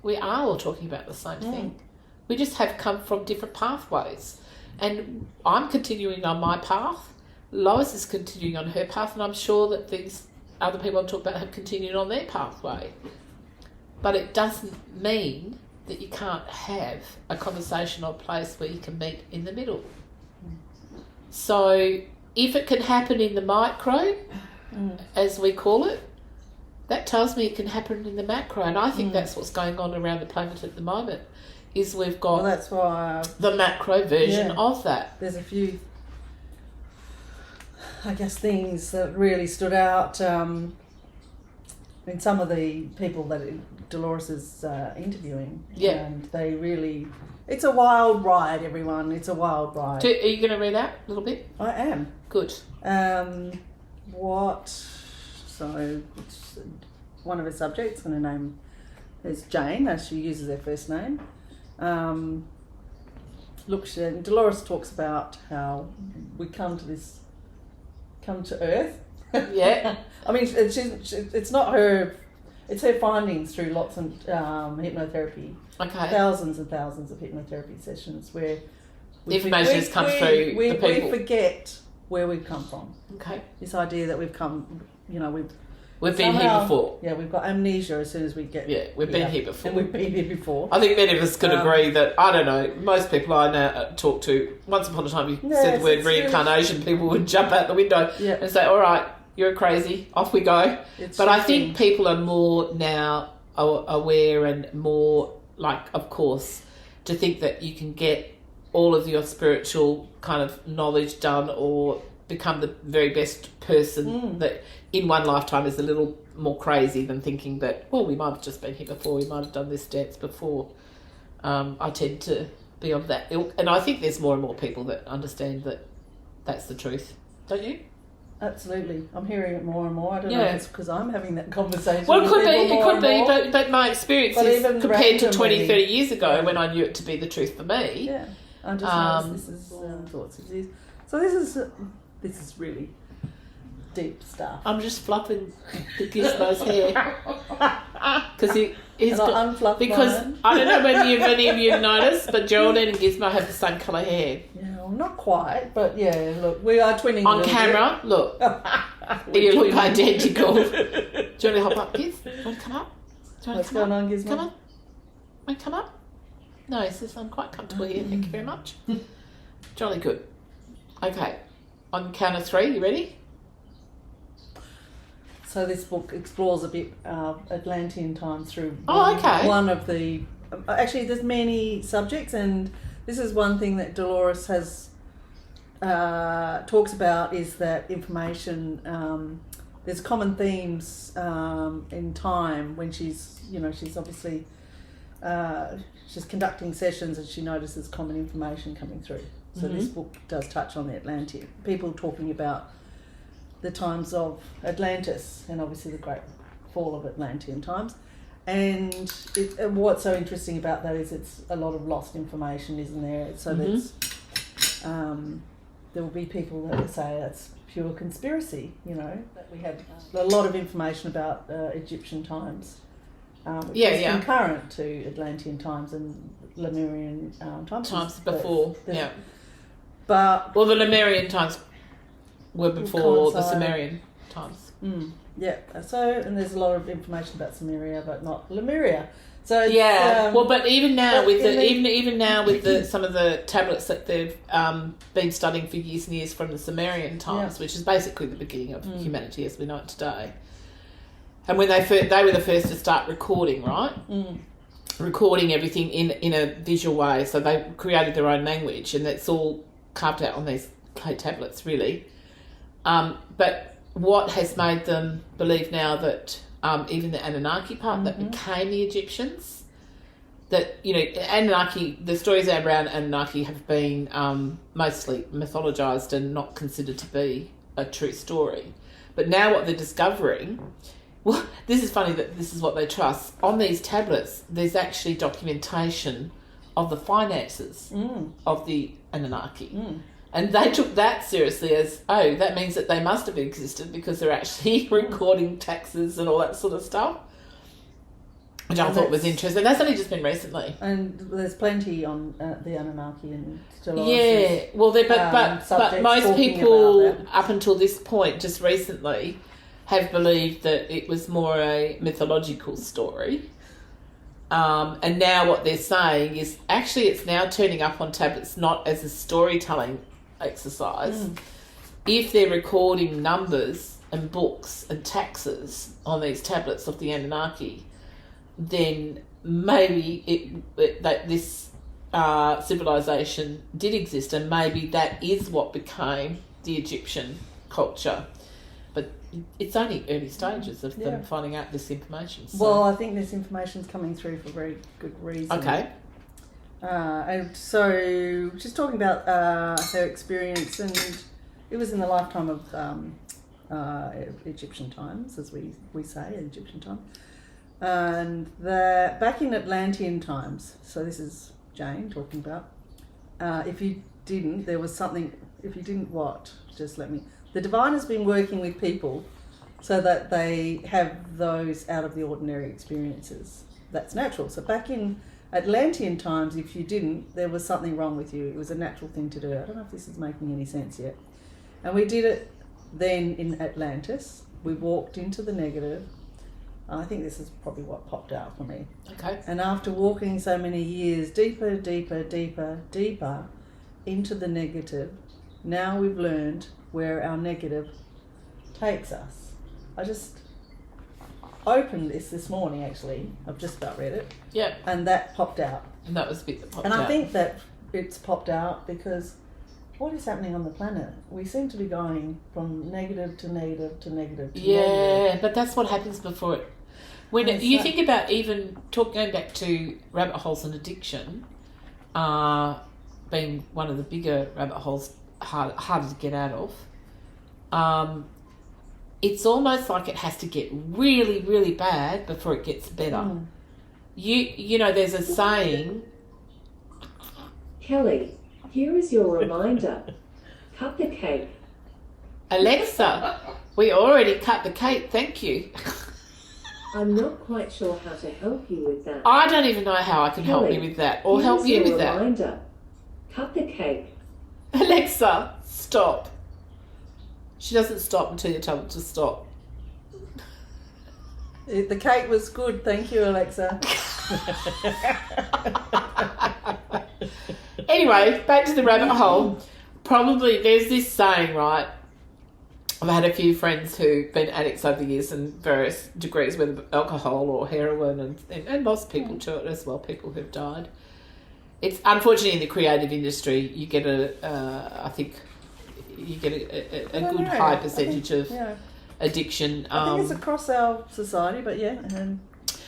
we are all talking about the same thing. We just have come from different pathways. And I'm continuing on my path. Lois is continuing on her path, and I'm sure that these other people I'm talking about have continued on their pathway. But it doesn't mean that you can't have a conversation or place where you can meet in the middle. So if it can happen in the micro, as we call it, that tells me it can happen in the macro. And I think that's what's going on around the planet at the moment, is we've got that's why the macro version of that. There's a few, I guess, things that really stood out. I mean, some of the people that Dolores is interviewing, and they really, it's a wild ride, everyone. It's a wild ride. Are you going to read out a little bit? I am. Good. So one of her subjects, and her name is Jane, as she uses her first name. Dolores talks about how we come to Earth. Yeah. I mean, it's not her, it's her findings through lots of hypnotherapy. Okay. Thousands and thousands of hypnotherapy sessions where the information has come through the people. We forget where we've come from. Okay. This idea that we've come, We've been here before. Yeah, we've got amnesia as soon as we get. Yeah, we've been here before. And we've been here before. I think many of us could agree that, I don't know, most people I now talk to, once upon a time you said the word reincarnation, people would jump out the window and say, all right, you're crazy, off we go. But I think people are more now aware and more, like, of course, to think that you can get all of your spiritual kind of knowledge done or become the very best person that in one lifetime is a little more crazy than thinking that, well, we might have just been here before, we might have done this dance before. I tend to be of that ilk, and I think there's more and more people that understand that that's the truth, don't you? Absolutely. I'm hearing it more and more. I don't know if it's because I'm having that conversation. Well, it could be, but my experience is compared to 20, 30 years ago when I knew it to be the truth for me. Yeah, I just noticed this is thoughts of these. So this is really deep stuff. I'm just fluffing the Gizmo's hair because he's got, because mine. I don't know whether any of you noticed, but Geraldine and Gizmo have the same colour hair. Yeah, well, not quite, but yeah. Look, we are twinning on camera. Bit. Look, you look identical. Do you want to hop up, Giz? Do you want to come up? What's going on, Gizmo? Come on. Want to come up? No, he says I'm quite comfortable here. Thank you very much. Jolly good. Okay. On count of 3, you ready? So this book explores a bit Atlantean times through one of the... Actually, there's many subjects, and this is one thing that Dolores has talks about, is that information... there's common themes in time when she's obviously... she's conducting sessions and she notices common information coming through. So this book does touch on the Atlantean. People talking about the times of Atlantis and obviously the great fall of Atlantean times. And what's so interesting about that is it's a lot of lost information, isn't there? So there's there will be people that will say that's pure conspiracy, that we had a lot of information about Egyptian times. Which is concurrent to Atlantean times and Lemurian times before, But the Lemurian times were before the Sumerian times. So, and there's a lot of information about Sumeria, but not Lemuria. So but even now with some of the tablets that they've been studying for years and years from the Sumerian times, which is basically the beginning of humanity as we know it today. And when they were the first to start recording, right? Recording everything in a visual way. So they created their own language, and that's all carved out on these clay tablets, really. But what has made them believe now that even the Anunnaki part that became the Egyptians, that, Anunnaki, the stories around Anunnaki have been mostly mythologized and not considered to be a true story. But now what they're discovering... Well, this is funny that this is what they trust. On these tablets, there's actually documentation of the finances of the Anunnaki. And they took that seriously as, that means that they must have existed because they're actually recording taxes and all that sort of stuff, which I thought was interesting. That's only just been recently. And there's plenty on the Anunnaki and Dolores. Yeah, well, but most people up until this point, just recently, have believed that it was more a mythological story. And now what they're saying is actually it's now turning up on tablets not as a storytelling exercise. If they're recording numbers and books and taxes on these tablets of the Anunnaki, then maybe that this civilization did exist, and maybe that is what became the Egyptian culture. It's only early stages of them finding out this information. So. Well, I think this information's coming through for very good reason. Okay. And so, just talking about her experience, and it was in the lifetime of Egyptian times, as we say, Egyptian time. And back in Atlantean times, so this is Jane talking about, if you didn't, there was something, if you didn't what? Just let me... The divine has been working with people so that they have those out of the ordinary experiences. That's natural. So back in Atlantean times, if you didn't, there was something wrong with you. It was a natural thing to do. I don't know if this is making any sense yet. And we did it then in Atlantis, we walked into the negative. I think this is probably what popped out for me. Okay. And after walking so many years deeper into the negative, now we've learned where our negative takes us. I just opened this morning, actually. I've just about read it. Yeah. And that popped out. And that was the bit that popped and out. I think that it's popped out because what is happening on the planet? We seem to be going from negative to negative to negative to negative. Yeah, but that's what happens before it. When you think about even going back to rabbit holes and addiction, being one of the bigger rabbit holes, harder to get out of. It's almost like it has to get really, really bad before it gets better. You know, there's a saying. Kelli, here is your reminder. Cut the cake. Alexa, we already cut the cake, thank you. I'm not quite sure how to help you with that. I don't even know how I can help you with that or help you with that. Reminder. Cut the cake. Alexa, stop. She doesn't stop until you tell her to stop. The cake was good, thank you, Alexa. Anyway, back to the rabbit hole. Probably there's this saying, right? I've had a few friends who've been addicts over the years in various degrees, whether alcohol or heroin, and lost people to it as well, people who've died. It's unfortunately in the creative industry, you get I think you get a good high percentage of addiction. I think it's across our society, but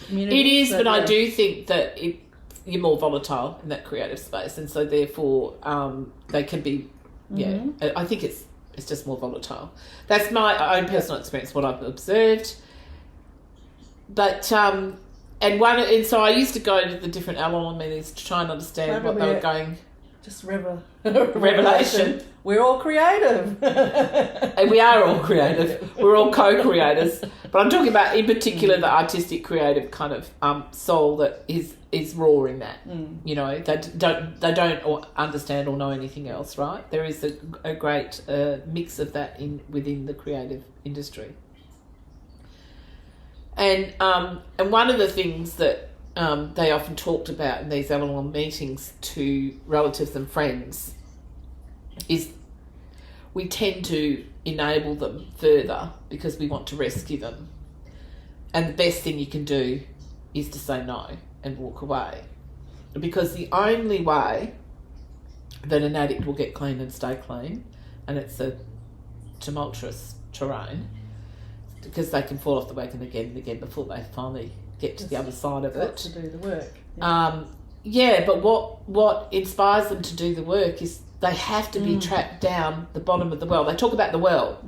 community. It is, but I do think that you're more volatile in that creative space, and so therefore they can be. Yeah, I think it's just more volatile. That's my own personal experience, what I've observed. But so I used to go to the different Al-Anon meetings to try and understand what they were going. Just revelation. We're all creative. And we are all creative. We're all co-creators. But I'm talking about, in particular, the artistic, creative kind of soul that is raw in that. You know, they don't understand or know anything else, right? There is a great mix of that within the creative industry. And one of the things that they often talked about in these Al-Anon meetings to relatives and friends is we tend to enable them further because we want to rescue them. And the best thing you can do is to say no and walk away. Because the only way that an addict will get clean and stay clean, and it's a tumultuous terrain, because they can fall off the wagon again and again before they finally get to the other side of it. To do the work. But what inspires them to do the work is they have to be trapped down the bottom of the well. They talk about the well.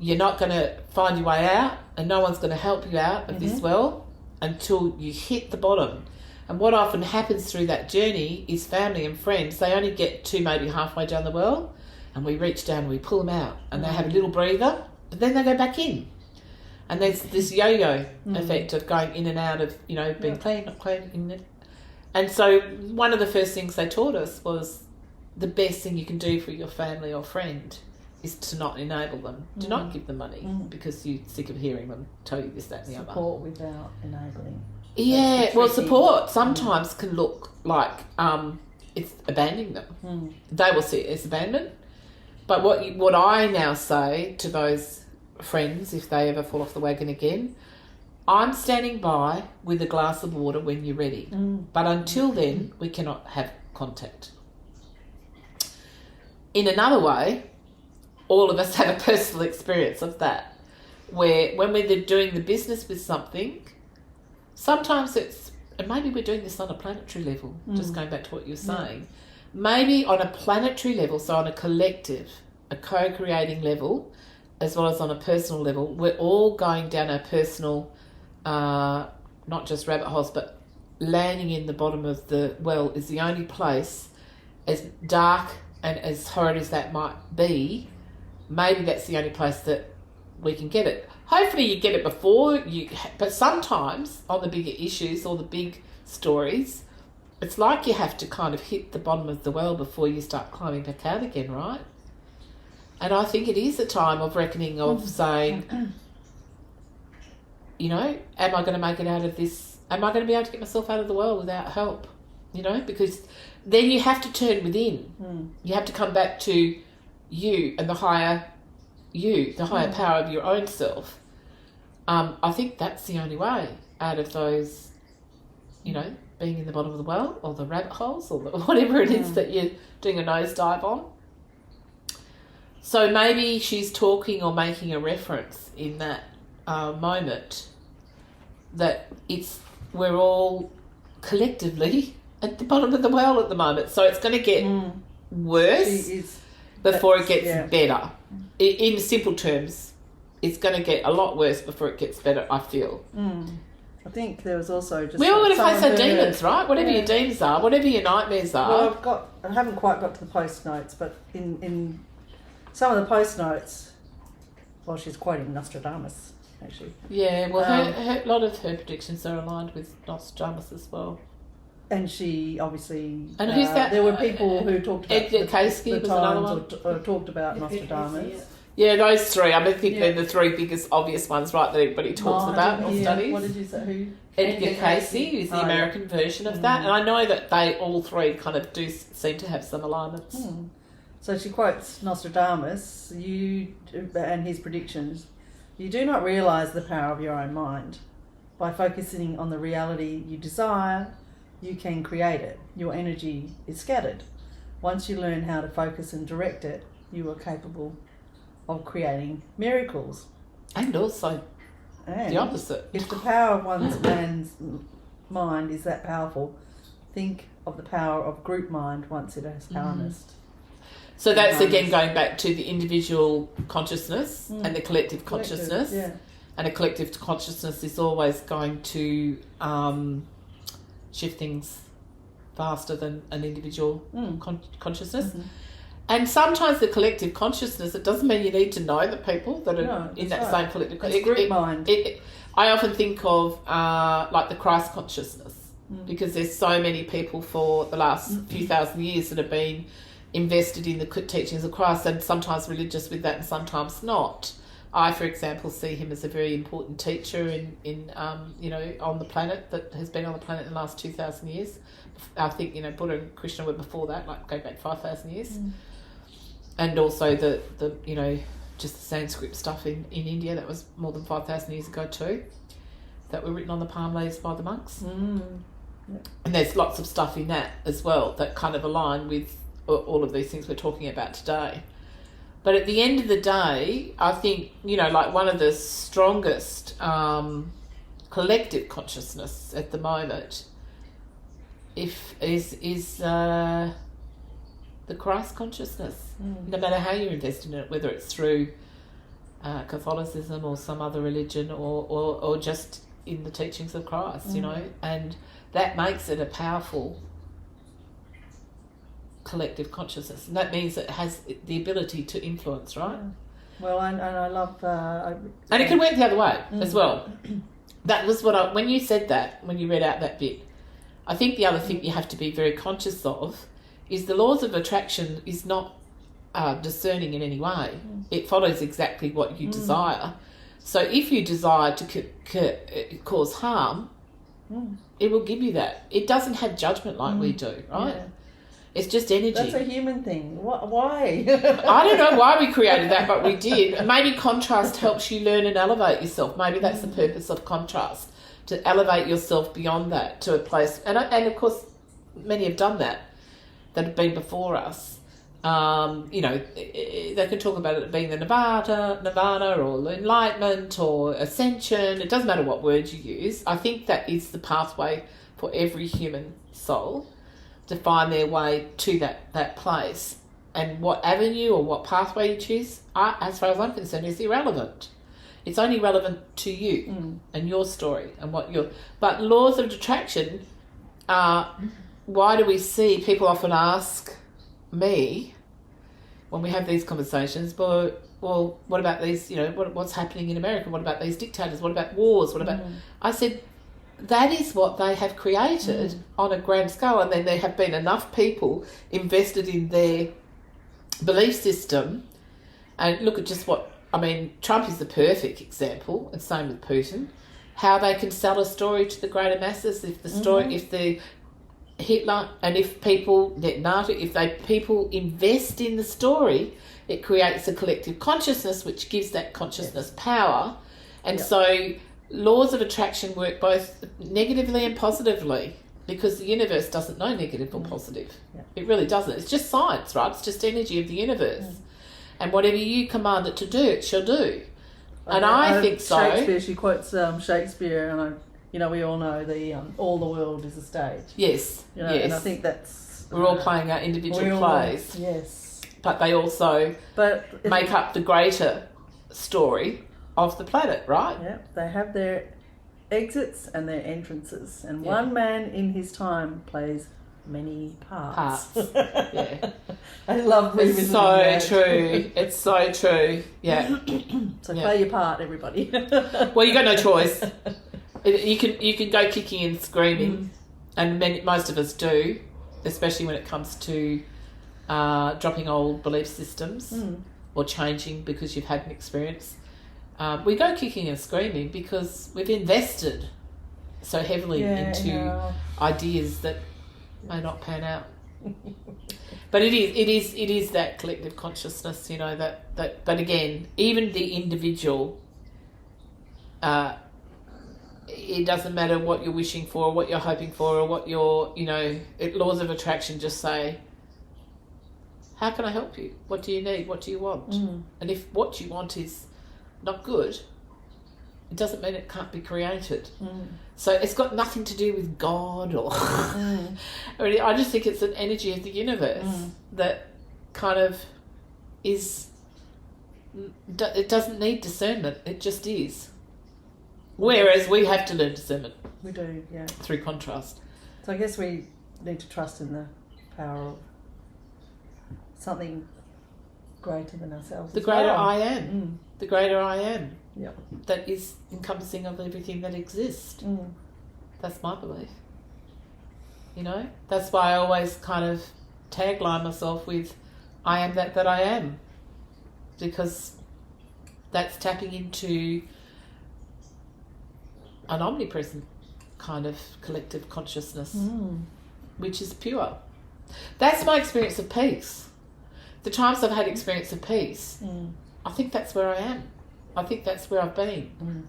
You're not going to find your way out, and no one's going to help you out of this well until you hit the bottom. And what often happens through that journey is family and friends, they only get to maybe halfway down the well, and we reach down and we pull them out, and they have a little breather, but then they go back in. And there's this yo-yo effect of going in and out of, you know, being clean, not clean. And so one of the first things they taught us was the best thing you can do for your family or friend is to not enable them. Do not give them money because you're sick of hearing them tell you this, that and the other. Support without enabling. Yeah, well, support sometimes can look like it's abandoning them. They will see it as abandonment. But what I now say to those friends, if they ever fall off the wagon again, I'm standing by with a glass of water when you're ready. But until then, we cannot have contact. In another way, all of us have a personal experience of that, where when we're doing the business with something, sometimes and maybe we're doing this on a planetary level, just going back to what you're saying, maybe on a planetary level, so on a collective, a co-creating level, as well as on a personal level, we're all going down our personal, not just rabbit holes, but landing in the bottom of the well is the only place, as dark and as horrid as that might be, maybe that's the only place that we can get it. Hopefully you get it before but sometimes on the bigger issues or the big stories, it's like you have to kind of hit the bottom of the well before you start climbing back out again, right? And I think it is a time of reckoning, of saying, you know, am I going to make it out of this? Am I going to be able to get myself out of the world without help? You know, because then you have to turn within. You have to come back to you and the higher power of your own self. I think that's the only way out of those, you know, being in the bottom of the well or the rabbit holes or whatever it is that you're doing a nosedive on. So maybe she's talking or making a reference in that moment that we're all collectively at the bottom of the well at the moment. So it's going to get worse before it gets better. In simple terms, it's going to get a lot worse before it gets better, I feel. I think there was also just... We all got to face our demons, right? Whatever your demons are, whatever your nightmares are. Well, I haven't quite got to the post notes, but in some of the post notes, well, she's quoting Nostradamus, actually. Yeah, well, a lot of her predictions are aligned with Nostradamus as well. And she obviously... And who's that? There were people who talked about the times or talked about Nostradamus. Yeah, those three. I think they're the three biggest obvious ones, right, that everybody talks about or studies. What did you say? Who? Edgar Cayce is the American version of that. And I know that they all three kind of do seem to have some alignments. So she quotes Nostradamus, and his predictions. You do not realise the power of your own mind. By focusing on the reality you desire, you can create it. Your energy is scattered. Once you learn how to focus and direct it, you are capable of creating miracles. And also the opposite. If the power of man's mind is that powerful, think of the power of group mind once it has harnessed. So that's again going back to the individual consciousness and the collective consciousness. And a collective consciousness is always going to shift things faster than an individual consciousness. And sometimes the collective consciousness, it doesn't mean you need to know the people that are in that same collective consciousness. Group mind. I often think of like the Christ consciousness, because there's so many people for the last few thousand years that have been invested in the teachings of Christ, and sometimes religious with that and sometimes not. I, for example, see him as a very important teacher in you know, on the planet, that has been on the planet in the last 2,000 years. I think, you know, Buddha and Krishna were before that, like go back 5,000 years. And also the you know, just the Sanskrit stuff in India, that was more than 5,000 years ago too, that were written on the palm leaves by the monks. And there's lots of stuff in that as well that kind of align with all of these things we're talking about today. But at the end of the day, I think, you know, like one of the strongest collective consciousness at the moment is the Christ consciousness. No matter how you invest in it, whether it's through Catholicism or some other religion or just in the teachings of Christ, you know, and that makes it a powerful collective consciousness, and that means it has the ability to influence, right? Well, and I love... and it can work the other way as well. That was what when you said that, when you read out that bit, I think the other thing you have to be very conscious of is the laws of attraction is not discerning in any way. It follows exactly what you desire. So if you desire to cause harm, it will give you that. It doesn't have judgment like we do, right? It's just energy. That's a human thing. Why? I don't know why we created that, but we did. Maybe contrast helps you learn and elevate yourself. Maybe that's the purpose of contrast, to elevate yourself beyond that to a place. And of course, many have done that have been before us. You know, they can talk about it being the nirvana or enlightenment or ascension. It doesn't matter what words you use. I think that is the pathway for every human soul to find their way to that place. And what avenue or what pathway you choose, as far as I'm concerned, is irrelevant. It's only relevant to you and your story and what you're... But laws of attraction, why do we see... People often ask me, when we have these conversations, well, what about these, you know, what's happening in America? What about these dictators? What about wars? What about... I said... That is what they have created on a grand scale, and then there have been enough people invested in their belief system And look at just what, I mean, Trump is the perfect example, and same with Putin, how they can sell a story to the greater masses. If the story, if the Hitler, and if people, NATO, if people invest in the story, it creates a collective consciousness, which gives that consciousness power. And so laws of attraction work both negatively and positively, because the universe doesn't know negative or positive. It really doesn't. It's just science, right? It's just energy of the universe. And whatever you command it to do, it shall do. And I think so. Shakespeare, she quotes Shakespeare, and we all know the all the world is a stage. Yes, yes. And I think that's... We're all playing our individual plays. Yes. But they also make up the greater story of the planet, right? Yeah, they have their exits and their entrances, and one man in his time plays many parts. Yeah. I love revisiting that. It's so true. It's so true. Yeah. So play your part, everybody. Well, you got no choice. You can go kicking and screaming, and most of us do, especially when it comes to dropping old belief systems or changing because you've had an experience. We go kicking and screaming because we've invested so heavily into ideas that may not pan out. But it is that collective consciousness, that but again, even the individual, it doesn't matter what you're wishing for, or what you're hoping for, or what you're, laws of attraction just say, how can I help you? What do you need? What do you want? And if what you want is not good, it doesn't mean it can't be created. So it's got nothing to do with God or I just think it's an energy of the universe that kind of is, it doesn't need discernment, it just is. Whereas we have to learn discernment. We do, yeah. Through contrast. So I guess we need to trust in the power of something greater than ourselves. The greater I am. The greater I am. Yeah. That is encompassing of everything that exists. That's my belief. That's why I always kind of tagline myself with, I am that I am. Because that's tapping into an omnipresent kind of collective consciousness, which is pure. That's my experience of peace. The times I've had experience of peace, I think that's where I am. I think that's where I've been.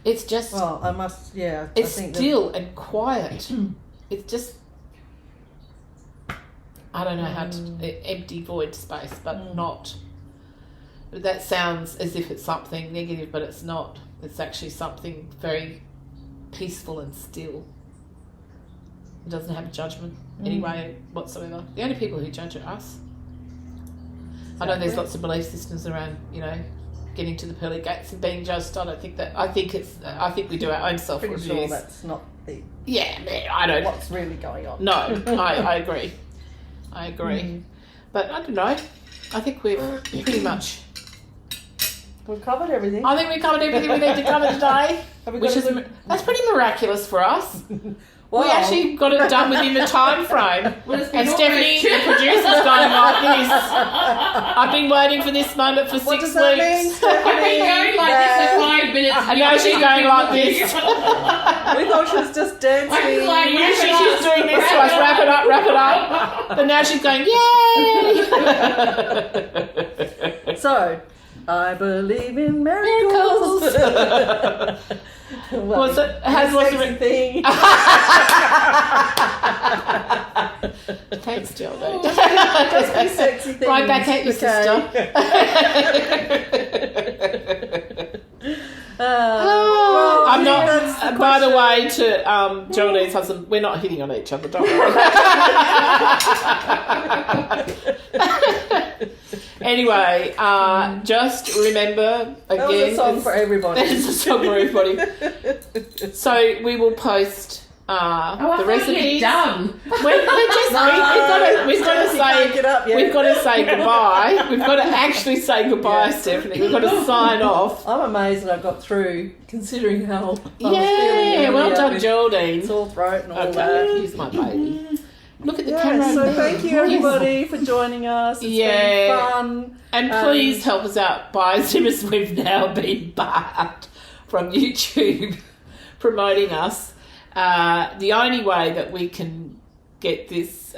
It's just... Well, I must, it's still and quiet. It's just... I don't know how to... Empty void space, but not... That sounds as if it's something negative, but it's not. It's actually something very peaceful and still. It doesn't have judgment anyway whatsoever. The only people who judge are us. I know there's lots of belief systems around, getting to the pearly gates and being judged. I don't think that. I think we do our own self-reviews. Pretty sure that's not the... Yeah, I don't... What's really going on. No, I agree. But I don't know. I think we've pretty much... We've covered everything. I think we covered everything we need to cover today. That's pretty miraculous for us. Wow. We actually got it done within the time frame. And Stephanie, the producer's going like this. I've been waiting for this moment for 6 weeks. What does that mean, Stephanie? I've been going like this for 5 minutes. And now she's going like this. We thought she was just dancing. Usually she's doing this to us. Wrap it up. But now she's going, yay! So, I believe in miracles. Well, so it has lots of thing. Thanks, Geraldine. Just be sexy things. Right back at you, sister. I'm not. By the way, to Geraldine's husband, we're not hitting on each other. Don't worry. Anyway, just remember again. That was a song for everybody. It's a song for everybody. So we will post the recipes. Done. We've got to say goodbye. We've got to actually say goodbye, Stephanie. We've got to sign off. I'm amazed that I got through, considering how I was feeling well earlier done, with Geraldine. sore throat and all that. Here's my baby. Look at the camera. So thank you everybody for joining us. It's been fun. And please help us out by, as soon as we've now been barred from YouTube promoting us. The only way that we can get this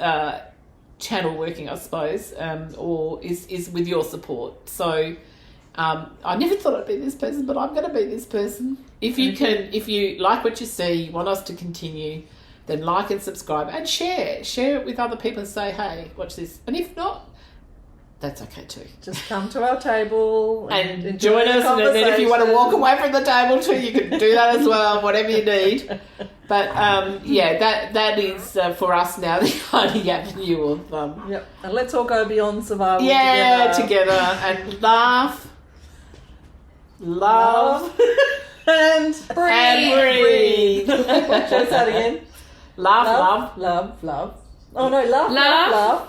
channel working, I suppose, or is with your support. So I never thought I'd be this person, but I'm going to be this person. If you like what you see, you want us to continue, then like and subscribe and share it with other people and say, hey, watch this. And if not, that's okay too. Just come to our table and join us. And then if you want to walk away from the table too, you can do that as well, whatever you need. But that is for us now the only avenue of Yep. And let's all go beyond survival. together and laugh, love, and breathe. Show us that again. Love. Oh no, love.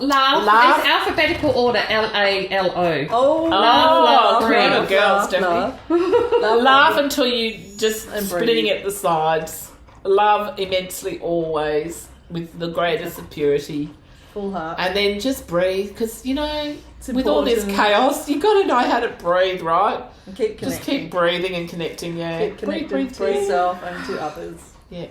Laugh. It's alphabetical order. LALO. Oh, love, breathe. girls, definitely. Laugh until you just splitting at the sides. Love immensely always with the greatest of purity. Full heart. And then just breathe, because with all this chaos, you've got to know how to breathe, right? And keep connecting. Just keep breathing and connecting, Keep connecting breathe, to yourself and to others. Yeah.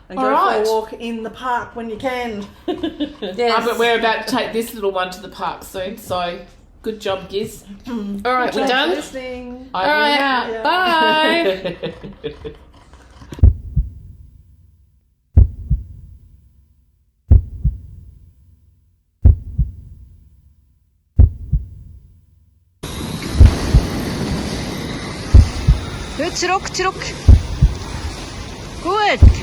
And go for a walk in the park when you can. Yes. But we're about to take this little one to the park soon, so good job, Giz. All right, we're done. Listening. All right, bye. Good, zurück. Gut.